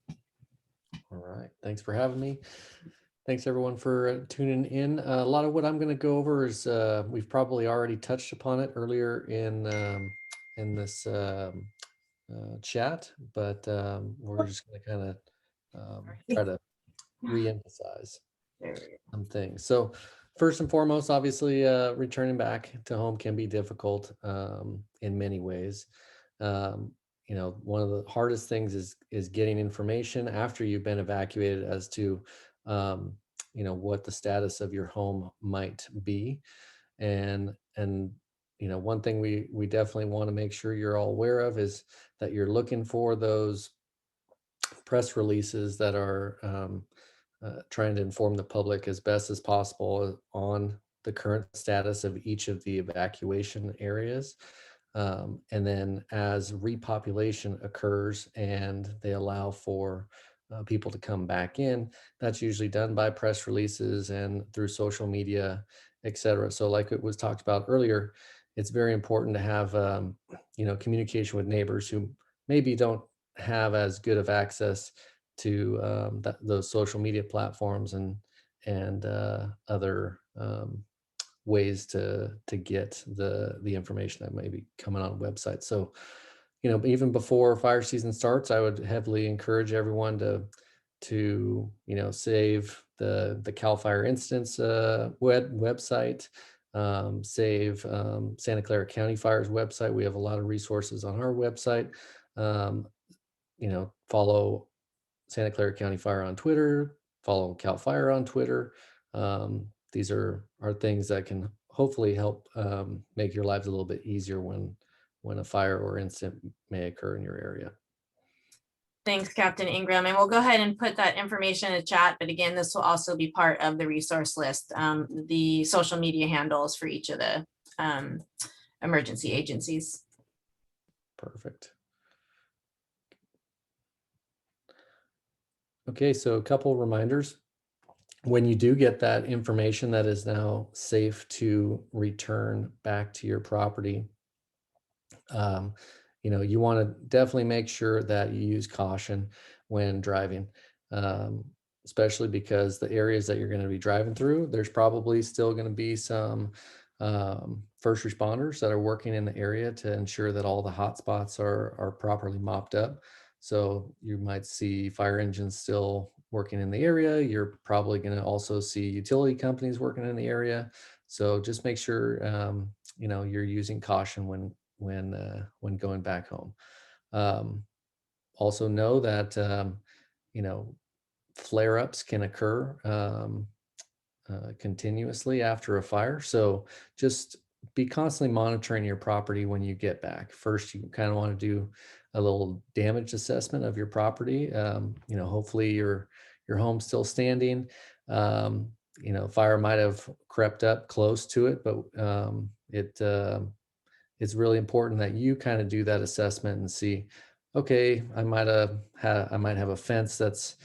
All right, thanks for having me. Thanks everyone for tuning in. A lot of what I'm going to go over is we've probably already touched upon it earlier in this chat, but we're just going to kind of try to re-emphasize some things. So first and foremost, obviously, returning back to home can be difficult in many ways. You know, one of the hardest things is getting information after you've been evacuated as to you know, what the status of your home might be, and you know, one thing we definitely want to make sure you're all aware of is that you're looking for those press releases that are trying to inform the public as best as possible on the current status of each of the evacuation areas. And then as repopulation occurs and they allow for people to come back in, that's usually done by press releases and through social media, etc. So like it was talked about earlier, it's very important to have you know, communication with neighbors who maybe don't have as good of access to those social media platforms and other ways to get the information that may be coming on websites. So, you know, even before fire season starts, I would heavily encourage everyone to you know, save the Cal Fire Instance website, save Santa Clara County Fire's website. We have a lot of resources on our website. You know, follow Santa Clara County Fire on Twitter, follow Cal Fire on Twitter. These are things that can hopefully help make your lives a little bit easier when a fire or incident may occur in your area. Thanks, Captain Ingram. And we'll go ahead and put that information in the chat. But again, this will also be part of the resource list, the social media handles for each of the emergency agencies. Perfect. Okay, so a couple reminders. When you do get that information that is now safe to return back to your property, you want to definitely make sure that you use caution when driving, especially because the areas that you're going to be driving through, there's probably still going to be some first responders that are working in the area to ensure that all the hot spots are properly mopped up. So you might see fire engines still working in the area. You're probably going to also see utility companies working in the area. So just make sure you're using caution when going back home. Also know that flare-ups can occur continuously after a fire. So just be constantly monitoring your property when you get back. First, you kind of want to do a little damage assessment of your property. Hopefully your home's still standing. Fire might have crept up close to it, but it's really important that you kind of do that assessment and see, okay, I might have a fence that's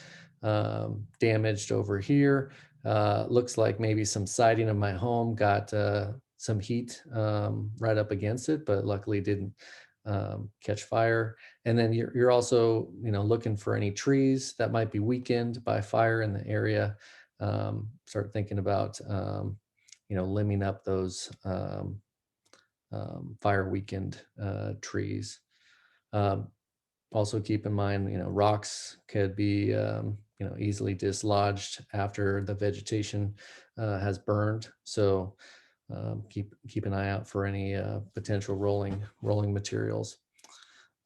damaged over here. Looks like maybe some siding of my home got some heat right up against it, but luckily didn't catch fire. And then you're also looking for any trees that might be weakened by fire in the area. Start thinking about limbing up those fire weakened trees. Also keep in mind, rocks could be, easily dislodged after the vegetation has burned. So keep an eye out for any potential rolling materials.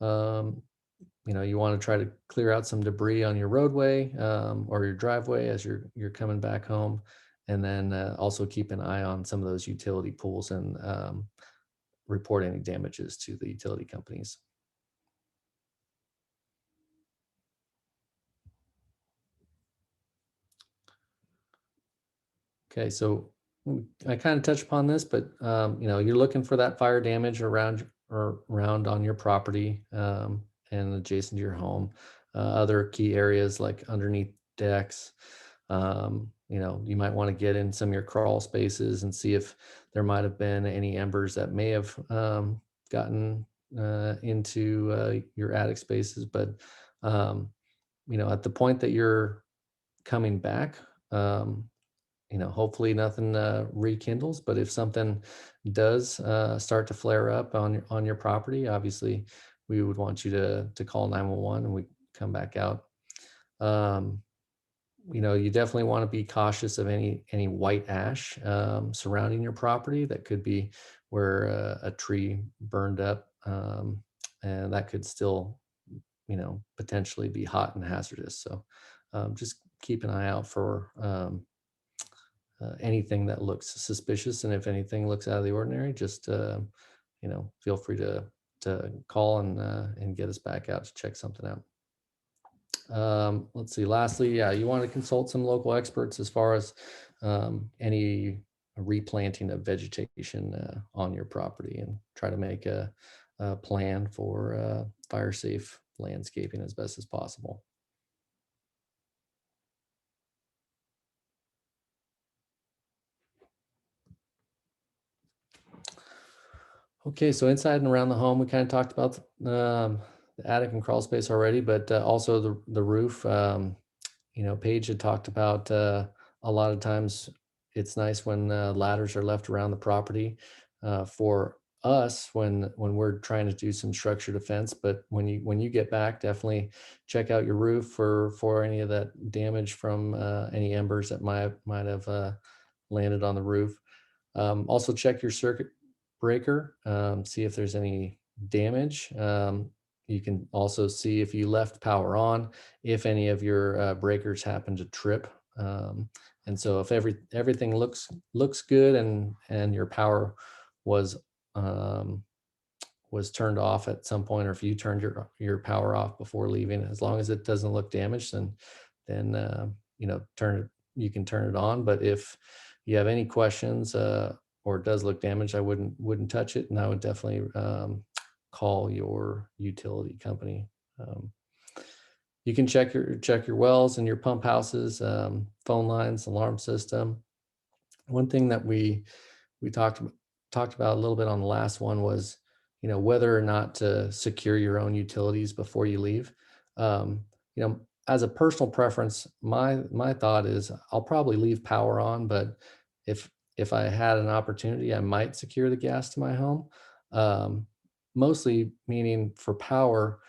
You want to try to clear out some debris on your roadway or your driveway as you're coming back home, and then also keep an eye on some of those utility poles and report any damages to the utility companies. Okay, so I kind of touched upon this, but you're looking for that fire damage around on your property and adjacent to your home. Other key areas like underneath decks. You might want to get in some of your crawl spaces and see if there might have been any embers that may have gotten into your attic spaces. But at the point that you're coming back, hopefully nothing rekindles, but if something does start to flare up on your property, obviously we would want you to call 911 and we come back out. You definitely want to be cautious of any white ash surrounding your property. That could be where a tree burned up, and that could still potentially be hot and hazardous. So just keep an eye out for anything that looks suspicious, and if anything looks out of the ordinary, just feel free to call and get us back out to check something out. Let's see. Lastly, you want to consult some local experts as far as any replanting of vegetation on your property, and try to make a plan for fire safe landscaping as best as possible. Okay, so inside and around the home, we kind of talked about the attic and crawl space already, but also the roof. Paige had talked about a lot of times it's nice when ladders are left around the property for us when we're trying to do some structure defense. But when you get back, definitely check out your roof for any of that damage from any embers that might have landed on the roof. Also check your circuit breaker, see if there's any damage. You can also see if you left power on, if any of your breakers happen to trip. And so if everything looks good and your power was turned off at some point, or if you turned your power off before leaving, as long as it doesn't look damaged, then you can turn it on. But if you have any questions or it does look damaged, I wouldn't touch it, and I would definitely call your utility company. You can check your wells and your pump houses, phone lines, alarm system. One thing that we talked about a little bit on the last one was, whether or not to secure your own utilities before you leave. As a personal preference, my thought is I'll probably leave power on, but if I had an opportunity, I might secure the gas to my home. Mostly meaning for power,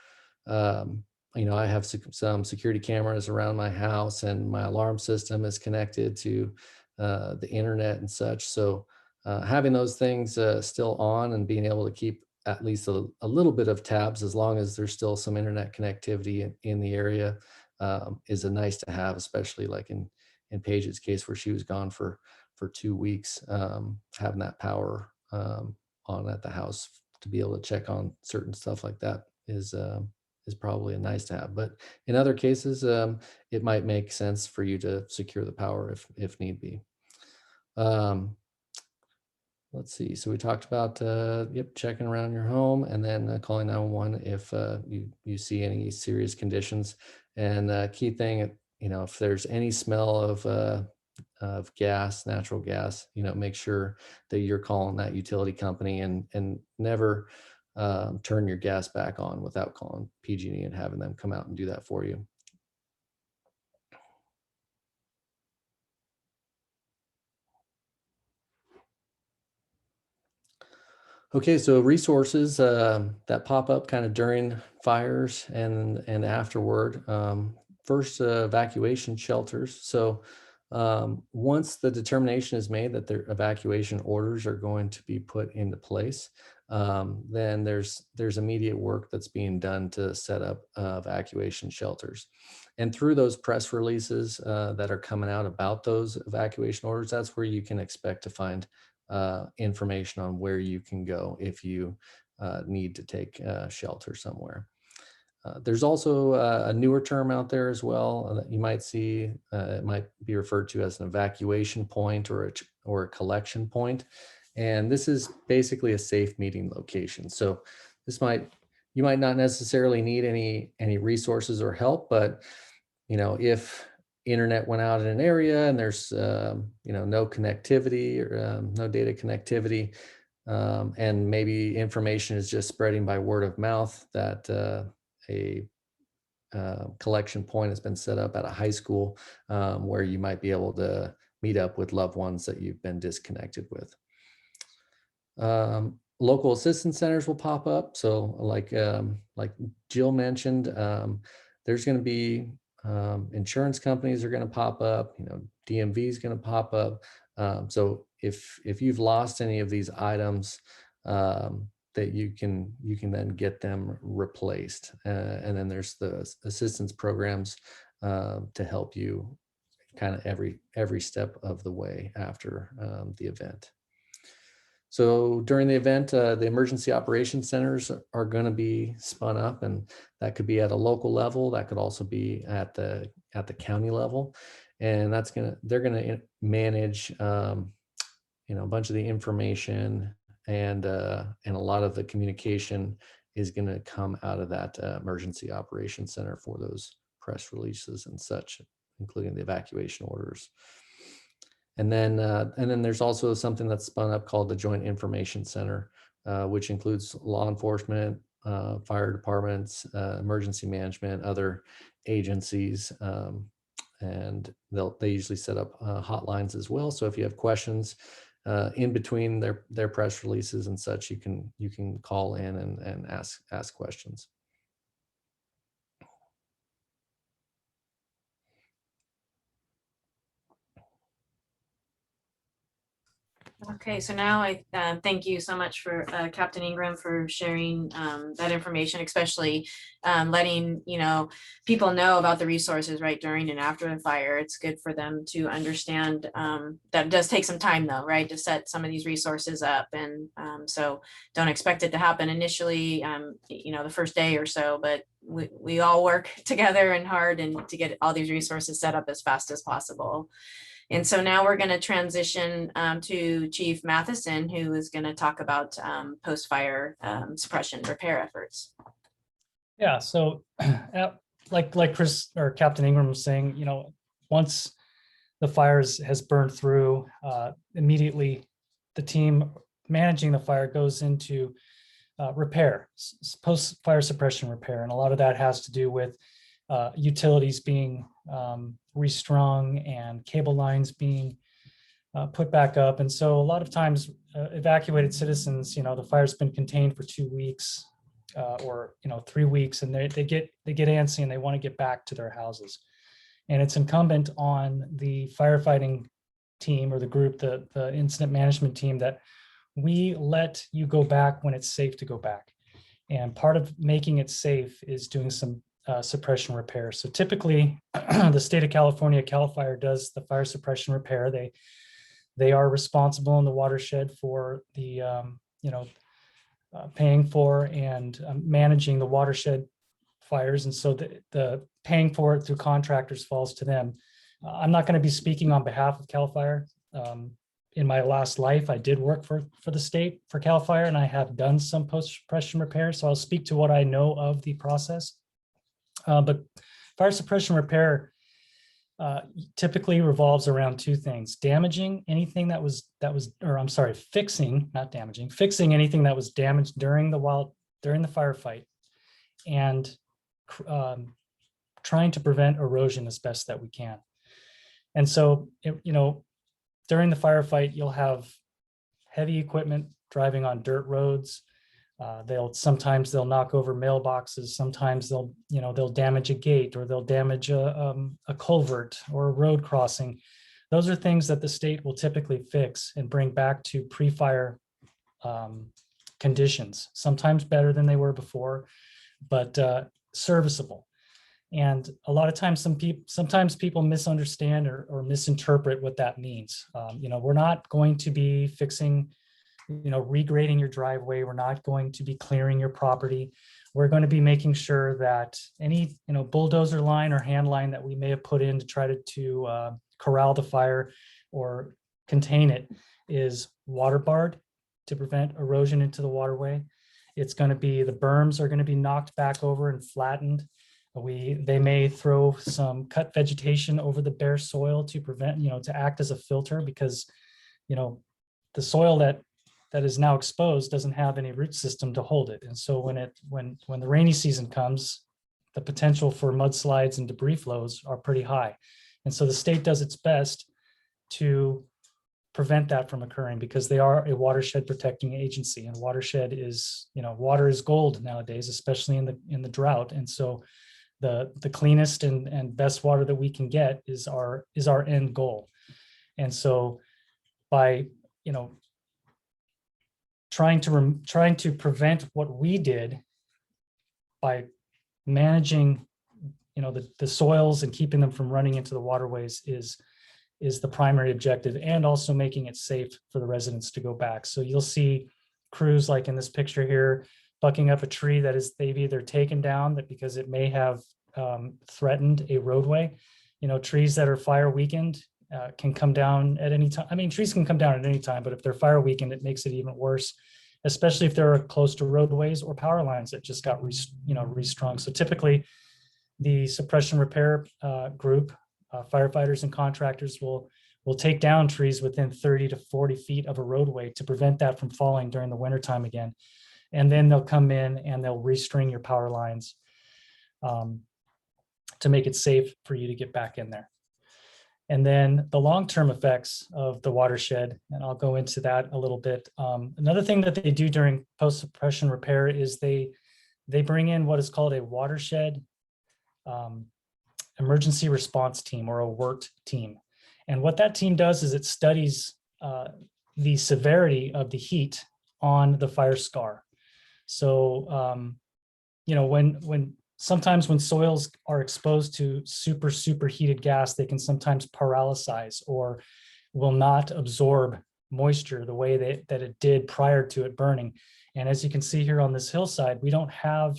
I have some security cameras around my house, and my alarm system is connected to the internet and such. So having those things still on and being able to keep at least a little bit of tabs, as long as there's still some internet connectivity in the area, is a nice to have, especially like in Paige's case where she was gone for 2 weeks. Having that power on at the house to be able to check on certain stuff like that is probably a nice to have. But in other cases, it might make sense for you to secure the power if need be. Let's see. So we talked about checking around your home, and then calling 911 if you see any serious conditions. And key thing, if there's any smell of gas, natural gas, make sure that you're calling that utility company, and never turn your gas back on without calling PG&E and having them come out and do that for you. Okay, so resources that pop up kind of during fires and afterward. First, evacuation shelters. So once the determination is made that their evacuation orders are going to be put into place, then there's immediate work that's being done to set up evacuation shelters. And through those press releases that are coming out about those evacuation orders, that's where you can expect to find information on where you can go if you need to take shelter somewhere. There's also a newer term out there as well that you might see. It might be referred to as an evacuation point or a collection point. And this is basically a safe meeting location. So you might not necessarily need any resources or help, but if internet went out in an area and there's no connectivity or no data connectivity, and maybe information is just spreading by word of mouth that a collection point has been set up at a high school, where you might be able to meet up with loved ones that you've been disconnected with. Local assistance centers will pop up. So like Jill mentioned, there's going to be insurance companies are going to pop up, DMV is going to pop up. So if you've lost any of these items, that you can then get them replaced. And then there's the assistance programs to help you kind of every step of the way after the event. So during the event, the emergency operations centers are going to be spun up, and that could be at a local level. That could also be at the county level, and they're going to manage a bunch of the information, and a lot of the communication is going to come out of that emergency operations center for those press releases and such, including the evacuation orders. And then there's also something that's spun up called the Joint Information Center, which includes law enforcement, fire departments, emergency management, other agencies, and they usually set up hotlines as well. So if you have questions in between their press releases and such, you can call in and ask questions. Okay, so now I thank you so much for Captain Ingram for sharing that information, especially letting people know about the resources right during and after the fire. It's good for them to understand that it does take some time though, right, to set some of these resources up. And so don't expect it to happen initially, the first day or so, but we all work together and hard and to get all these resources set up as fast as possible. And so now we're going to transition to Chief Matheson, who is going to talk about post-fire suppression repair efforts. Yeah, so like Chris or Captain Ingram was saying, once the fires has burned through, immediately the team managing the fire goes into repair, post-fire suppression repair. And a lot of that has to do with utilities being restrung and cable lines being put back up. And so a lot of times evacuated citizens, the fire's been contained for 2 weeks or 3 weeks, and they get antsy and they want to get back to their houses. And it's incumbent on the firefighting team or the group, the incident management team, that we let you go back when it's safe to go back. And part of making it safe is doing some suppression repair. So typically the state of California, CAL FIRE, does the fire suppression repair. They are responsible in the watershed for the, paying for and managing the watershed fires. And so the paying for it through contractors falls to them. I'm not going to be speaking on behalf of CAL FIRE. In my last life, I did work for the state for CAL FIRE, and I have done some post-suppression repair. So I'll speak to what I know of the process. But fire suppression repair typically revolves around two things: damaging anything fixing anything that was damaged during the firefight, and trying to prevent erosion as best that we can. And so, during the firefight, you'll have heavy equipment driving on dirt roads. Sometimes they'll knock over mailboxes. Sometimes they'll damage a gate, or they'll damage a culvert or a road crossing. Those are things that the state will typically fix and bring back to pre-fire conditions. Sometimes better than they were before, but serviceable. And a lot of times, sometimes people misunderstand or misinterpret what that means. We're not going to be fixing, regrading your driveway. We're not going to be clearing your property. We're going to be making sure that any, bulldozer line or hand line that we may have put in to try to corral the fire or contain it is water barred to prevent erosion into the waterway. It's going to be, the berms are going to be knocked back over and flattened. They may throw some cut vegetation over the bare soil to prevent, to act as a filter, because, the soil that is now exposed doesn't have any root system to hold it. And so when the rainy season comes, the potential for mudslides and debris flows are pretty high. And so the state does its best to prevent that from occurring, because they are a watershed protecting agency, and watershed is, water is gold nowadays, especially in the drought. And so the cleanest and best water that we can get is our end goal. And so by, trying to prevent what we did by managing, the soils and keeping them from running into the waterways is the primary objective, and also making it safe for the residents to go back. So you'll see crews like in this picture here, bucking up a tree that they've either taken down because it may have threatened a roadway. Trees that are fire weakened can come down at any time. I mean, trees can come down at any time, but if they're fire weakened, it makes it even worse, especially if they're close to roadways or power lines that just got restrung. So typically the suppression repair group, firefighters and contractors will take down trees within 30 to 40 feet of a roadway to prevent that from falling during the wintertime again. And then they'll come in and they'll restring your power lines to make it safe for you to get back in there. And then the long-term effects of the watershed, and I'll go into that a little bit. Another thing that they do during post-suppression repair is they bring in what is called a watershed emergency response team, or a WERT team. And what that team does is it studies the severity of the heat on the fire scar. So, sometimes when soils are exposed to super heated gas, they can sometimes paralyze or will not absorb moisture the way that it did prior to it burning. And as you can see here on this hillside, you don't have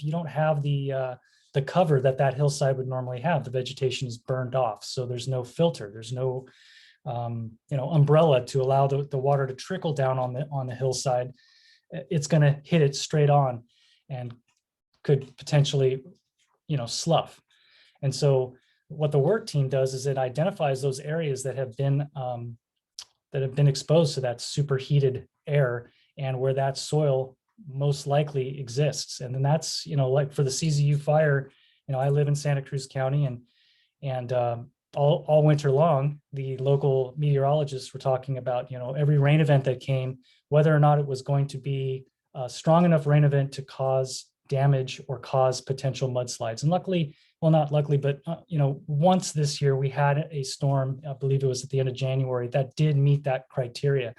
the cover that hillside would normally have. The vegetation is burned off, so there's no filter, there's no umbrella to allow the water to trickle down on the hillside. It's going to hit it straight on and could potentially slough. And so what the work team does is it identifies those areas that have been exposed to that superheated air, and where that soil most likely exists. And then that's, like for the CZU fire, I live in Santa Cruz County, and all winter long, the local meteorologists were talking about, every rain event that came, whether or not it was going to be a strong enough rain event to cause damage or cause potential mudslides. And luckily, well, not luckily, but once this year we had a storm, I believe it was at the end of January, that did meet that criteria.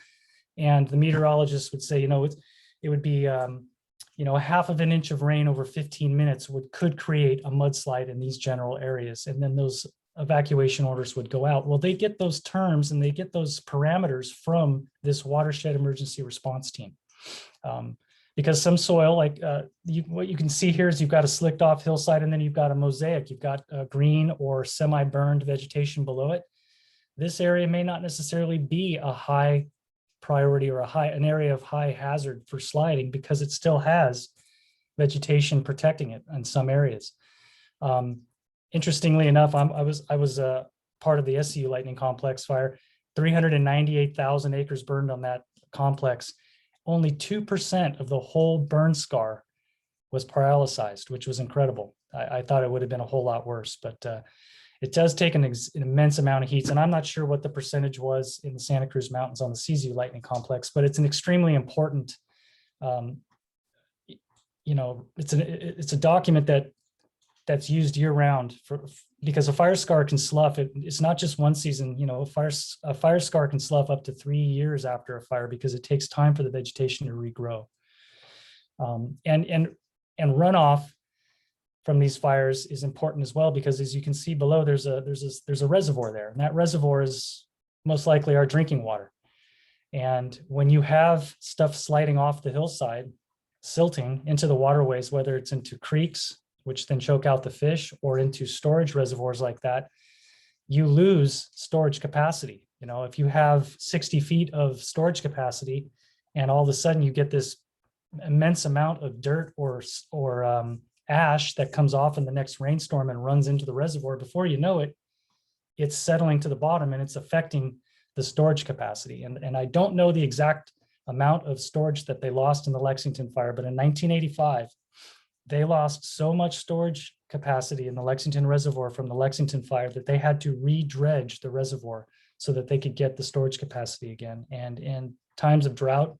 And the meteorologists would say, it would be, a half of an inch of rain over 15 minutes could create a mudslide in these general areas. And then those evacuation orders would go out. Well, they get those terms and they get those parameters from this watershed emergency response team. Because some soil, like what you can see here is you've got a slicked off hillside, and then you've got a mosaic. You've got a green or semi-burned vegetation below it. This area may not necessarily be a high priority or an area of high hazard for sliding, because it still has vegetation protecting it in some areas. Interestingly enough, I was part of the SCU lightning complex fire. 398,000 acres burned on that complex. Only 2% of the whole burn scar was paralyzed, which was incredible. I thought it would have been a whole lot worse, but it does take an immense amount of heat. And I'm not sure what the percentage was in the Santa Cruz Mountains on the CZU lightning complex, but it's an extremely important, it's a document that's used year round because a fire scar can slough. It's not just one season, a fire scar can slough up to 3 years after a fire because it takes time for the vegetation to regrow. And runoff from these fires is important as well, because as you can see below, there's a reservoir there, and that reservoir is most likely our drinking water. And when you have stuff sliding off the hillside, silting into the waterways, whether it's into creeks, which then choke out the fish, or into storage reservoirs like that, you lose storage capacity. If you have 60 feet of storage capacity and all of a sudden you get this immense amount of dirt or ash that comes off in the next rainstorm and runs into the reservoir, before you know it, it's settling to the bottom and it's affecting the storage capacity. And I don't know the exact amount of storage that they lost in the Lexington fire, but in 1985, they lost so much storage capacity in the Lexington reservoir from the Lexington fire that they had to re-dredge the reservoir so that they could get the storage capacity again. And in times of drought,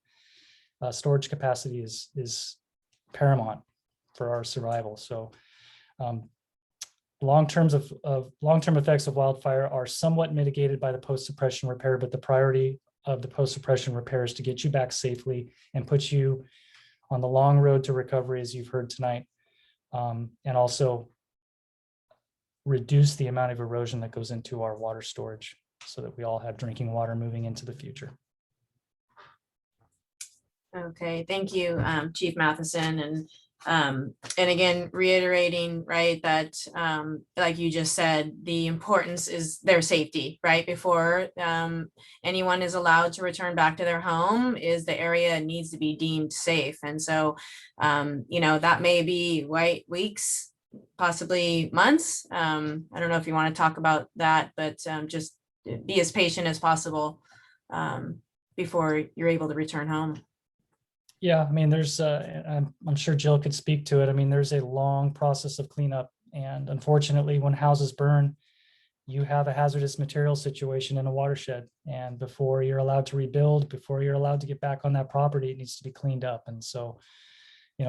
storage capacity is paramount for our survival. So long-term effects of wildfire are somewhat mitigated by the post-suppression repair, but the priority of the post-suppression repair is to get you back safely and put you on the long road to recovery, as you've heard tonight, and also reduce the amount of erosion that goes into our water storage so that we all have drinking water moving into the future. Okay, thank you, Chief Matheson. And again, reiterating, right, that like you just said, the importance is their safety, right? Before anyone is allowed to return back to their home, is the area needs to be deemed safe. And so, that may be weeks, possibly months. I don't know if you want to talk about that, but just be as patient as possible before you're able to return home. Yeah, I mean, there's, I'm sure Jill could speak to it. I mean, there's a long process of cleanup. And unfortunately, when houses burn, you have a hazardous material situation in a watershed. And before you're allowed to rebuild, before you're allowed to get back on that property, it needs to be cleaned up. And so, it's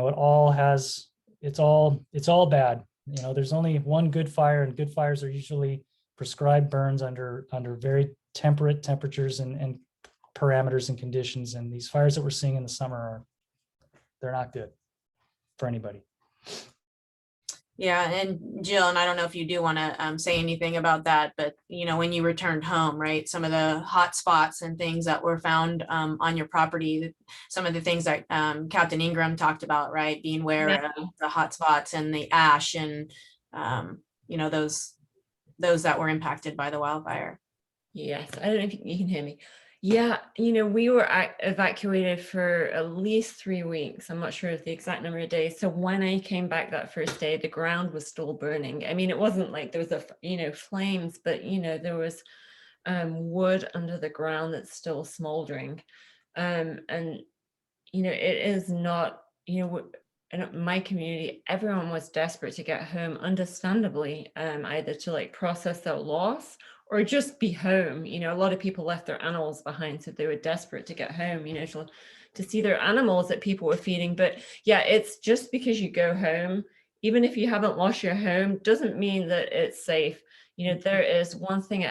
all bad. There's only one good fire, and good fires are usually prescribed burns under very temperate temperatures and parameters and conditions. And these fires that we're seeing in the summer they're not good for anybody. Yeah, and Jill, and I don't know if you do want to say anything about that, but when you returned home, right, some of the hot spots and things that were found on your property, some of the things that Captain Ingram talked about, right, being aware of the hot spots and the ash and those that were impacted by the wildfire. Yes, I don't know if you can hear me. Yeah, we were evacuated for at least 3 weeks. I'm not sure of the exact number of days. So when I came back that first day, the ground was still burning. I mean, it wasn't like there was flames, but there was wood under the ground that's still smoldering. And it is not, in my community, everyone was desperate to get home, understandably, either to like process their loss or just be home. A lot of people left their animals behind, so they were desperate to get home, to see their animals that people were feeding. But yeah, it's just because you go home, even if you haven't lost your home, doesn't mean that it's safe. There is one thing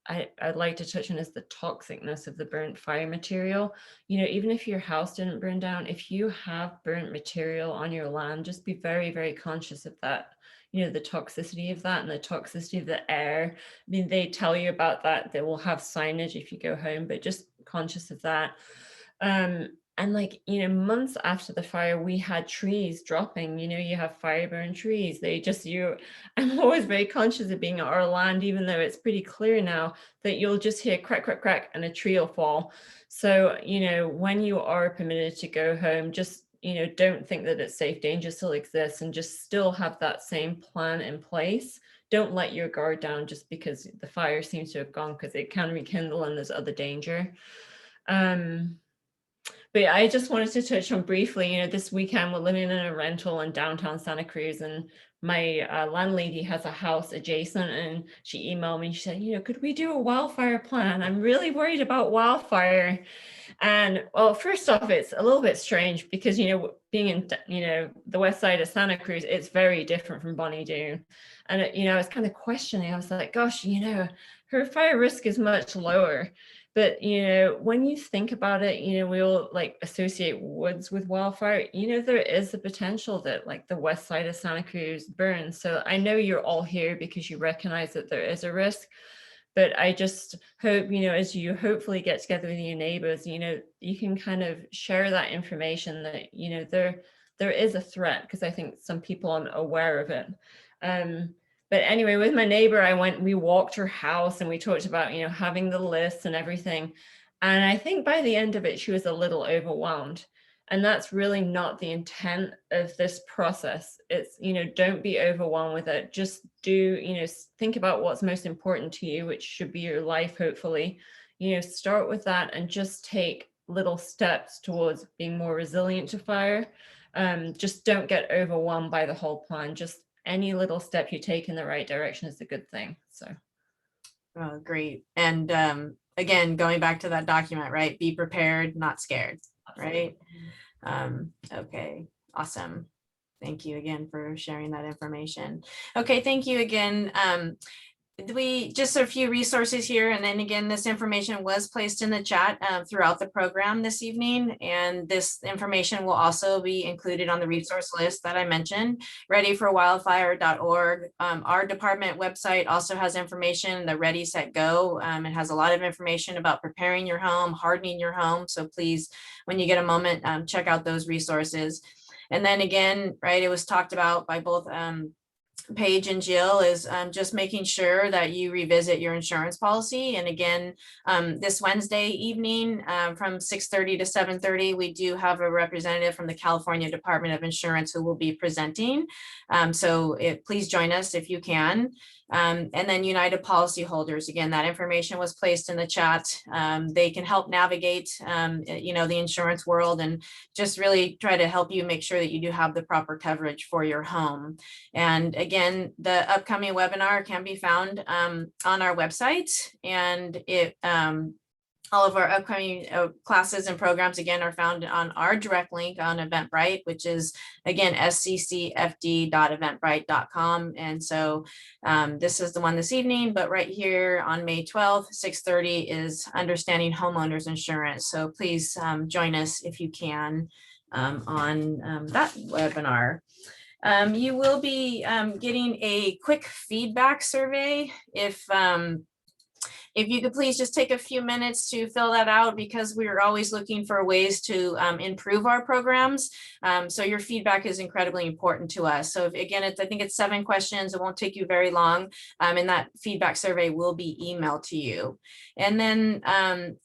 I'd like to touch on is the toxicness of the burnt fire material. Even if your house didn't burn down, if you have burnt material on your land, just be very, very conscious of that. The toxicity of that and the toxicity of the air. I mean, they tell you about that. They will have signage if you go home, but just conscious of that. And like, months after the fire, we had trees dropping. You have fire burned trees. I'm always very conscious of being on our land, even though it's pretty clear now that you'll just hear crack, crack, crack, and a tree will fall. So, when you are permitted to go home, just, don't think that it's safe. Danger still exists, and just still have that same plan in place. Don't let your guard down just because the fire seems to have gone, because it can rekindle and there's other danger. But I just wanted to touch on briefly, this weekend we're living in a rental in downtown Santa Cruz, and my landlady has a house adjacent, and she emailed me and she said, could we do a wildfire plan? I'm really worried about wildfire. And well, first off, it's a little bit strange because, being in, the west side of Santa Cruz, it's very different from Bonnie Doon. And, I was kind of questioning, I was like, gosh, her fire risk is much lower. But, when you think about it, we all like associate woods with wildfire. There is the potential that like the west side of Santa Cruz burns. So I know you're all here because you recognize that there is a risk. But I just hope, as you hopefully get together with your neighbors, you can kind of share that information that, there is a threat, because I think some people aren't aware of it. But anyway, with my neighbor, we walked her house and we talked about, having the list and everything. And I think by the end of it, she was a little overwhelmed. And that's really not the intent of this process. It's, don't be overwhelmed with it. Just do, think about what's most important to you, which should be your life, hopefully. Start with that and just take little steps towards being more resilient to fire. Just don't get overwhelmed by the whole plan. Just any little step you take in the right direction is a good thing. So. Oh, great. And again, going back to that document, right? Be prepared, not scared, right? Okay, awesome. Thank you again for sharing that information. Okay, thank you again. We just a few resources here, and then again, this information was placed in the chat throughout the program this evening, and this information will also be included on the resource list that I mentioned, readyforwildfire.org. Our department website also has information, the Ready, Set, Go. It has a lot of information about preparing your home, hardening your home, so please, when you get a moment, check out those resources. And then again, right, it was talked about by both Paige and Jill, is just making sure that you revisit your insurance policy. And again, this Wednesday evening from 6:30 to 7:30, we do have a representative from the California Department of Insurance who will be presenting. So please join us if you can. And then United policyholders, again, that information was placed in the chat. They can help navigate, the insurance world, and just really try to help you make sure that you do have the proper coverage for your home. And again, the upcoming webinar can be found on our website, and all of our upcoming classes and programs, again, are found on our direct link on Eventbrite, which is, again, sccfd.eventbrite.com. And so this is the one this evening, but right here on May 12th, 6:30 is Understanding Homeowners Insurance. So please join us if you can on that webinar. You will be getting a quick feedback survey. If you could please just take a few minutes to fill that out, because we're always looking for ways to improve our programs. So your feedback is incredibly important to us. So again, I think it's 7 questions. It won't take you very long. And that feedback survey will be emailed to you. And then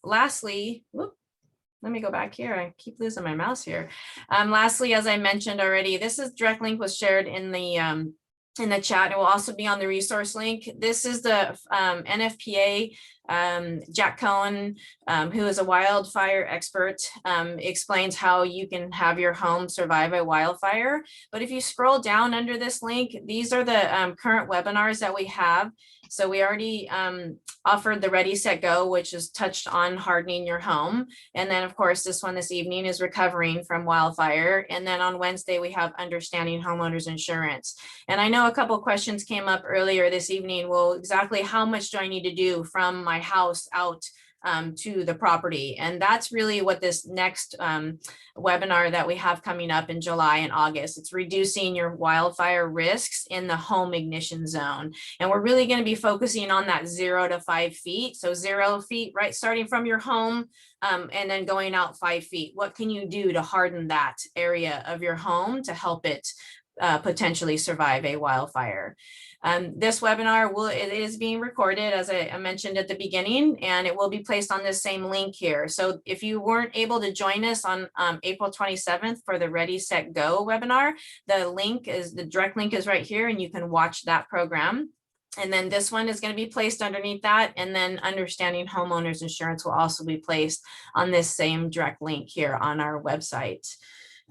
lastly, let me go back here. I keep losing my mouse here. Lastly, as I mentioned already, this direct link was shared in the in the chat. It will also be on the resource link. This is the NFPA. Jack Cohen, who is a wildfire expert, explains how you can have your home survive a wildfire. But if you scroll down under this link, these are the current webinars that we have. So we already offered the Ready, Set, Go, which is touched on hardening your home. And then of course, this one this evening is recovering from wildfire. And then on Wednesday, we have understanding homeowners insurance. And I know a couple questions came up earlier this evening. Well, exactly how much do I need to do from my house out to the property? And that's really what this next webinar that we have coming up in July and August. It's reducing your wildfire risks in the home ignition zone. And we're really going to be focusing on that 0 to 5 feet. So 0 feet, right, starting from your home and then going out 5 feet. What can you do to harden that area of your home to help it potentially survive a wildfire? This webinar it is being recorded, as I mentioned at the beginning, and it will be placed on this same link here. So if you weren't able to join us on April 27th for the Ready, Set, Go webinar, the direct link is right here, and you can watch that program. And then this one is going to be placed underneath that. And then Understanding Homeowners Insurance will also be placed on this same direct link here on our website.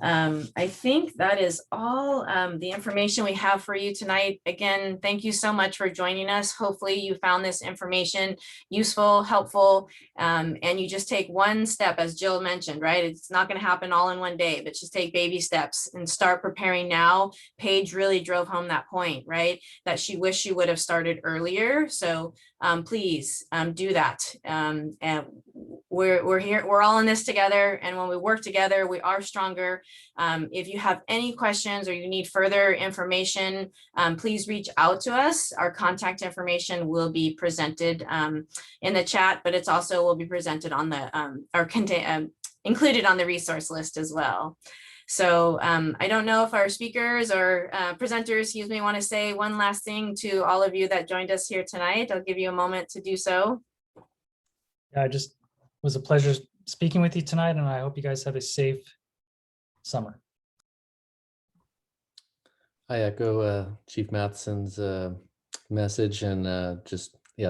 I think that is all the information we have for you tonight. Again, thank you so much for joining us. Hopefully you found this information useful, helpful, and you just take one step, as Jill mentioned, right? It's not going to happen all in one day, but just take baby steps and start preparing now. Paige really drove home that point, right? That she wished she would have started earlier. So please do that. And we're here, we're all in this together. And when we work together, we are stronger. If you have any questions or you need further information, please reach out to us. Our contact information will be presented in the chat, but it's also will be presented on the included on the resource list as well. So I don't know if our speakers or presenters, want to say one last thing to all of you that joined us here tonight. I'll give you a moment to do so. Yeah, it was a pleasure speaking with you tonight, and I hope you guys have a safe summer. I echo Chief Matheson's message, and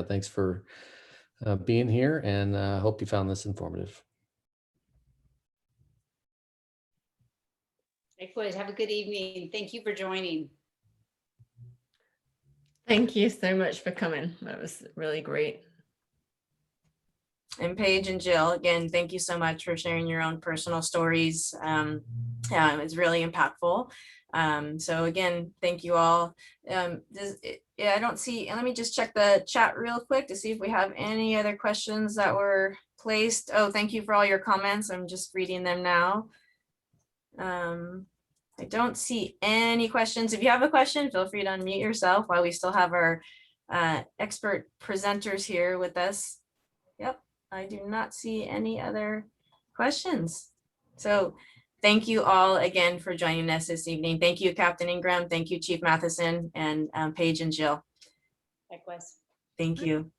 thanks for being here, and hope you found this informative. Likewise, have a good evening. Thank you for joining. Thank you so much for coming. That was really great. And Paige and Jill, again, thank you so much for sharing your own personal stories. It's really impactful. So again, thank you all. I don't see, let me just check the chat real quick to see if we have any other questions that were placed. Oh, thank you for all your comments. I'm just reading them now. I don't see any questions. If you have a question, feel free to unmute yourself while we still have our expert presenters here with us. Yep, I do not see any other questions. So thank you all again for joining us this evening. Thank you, Captain Ingram. Thank you, Chief Matheson, and Paige and Jill. Likewise. Thank you.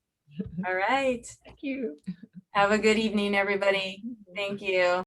All right. Thank you. Have a good evening, everybody. Thank you.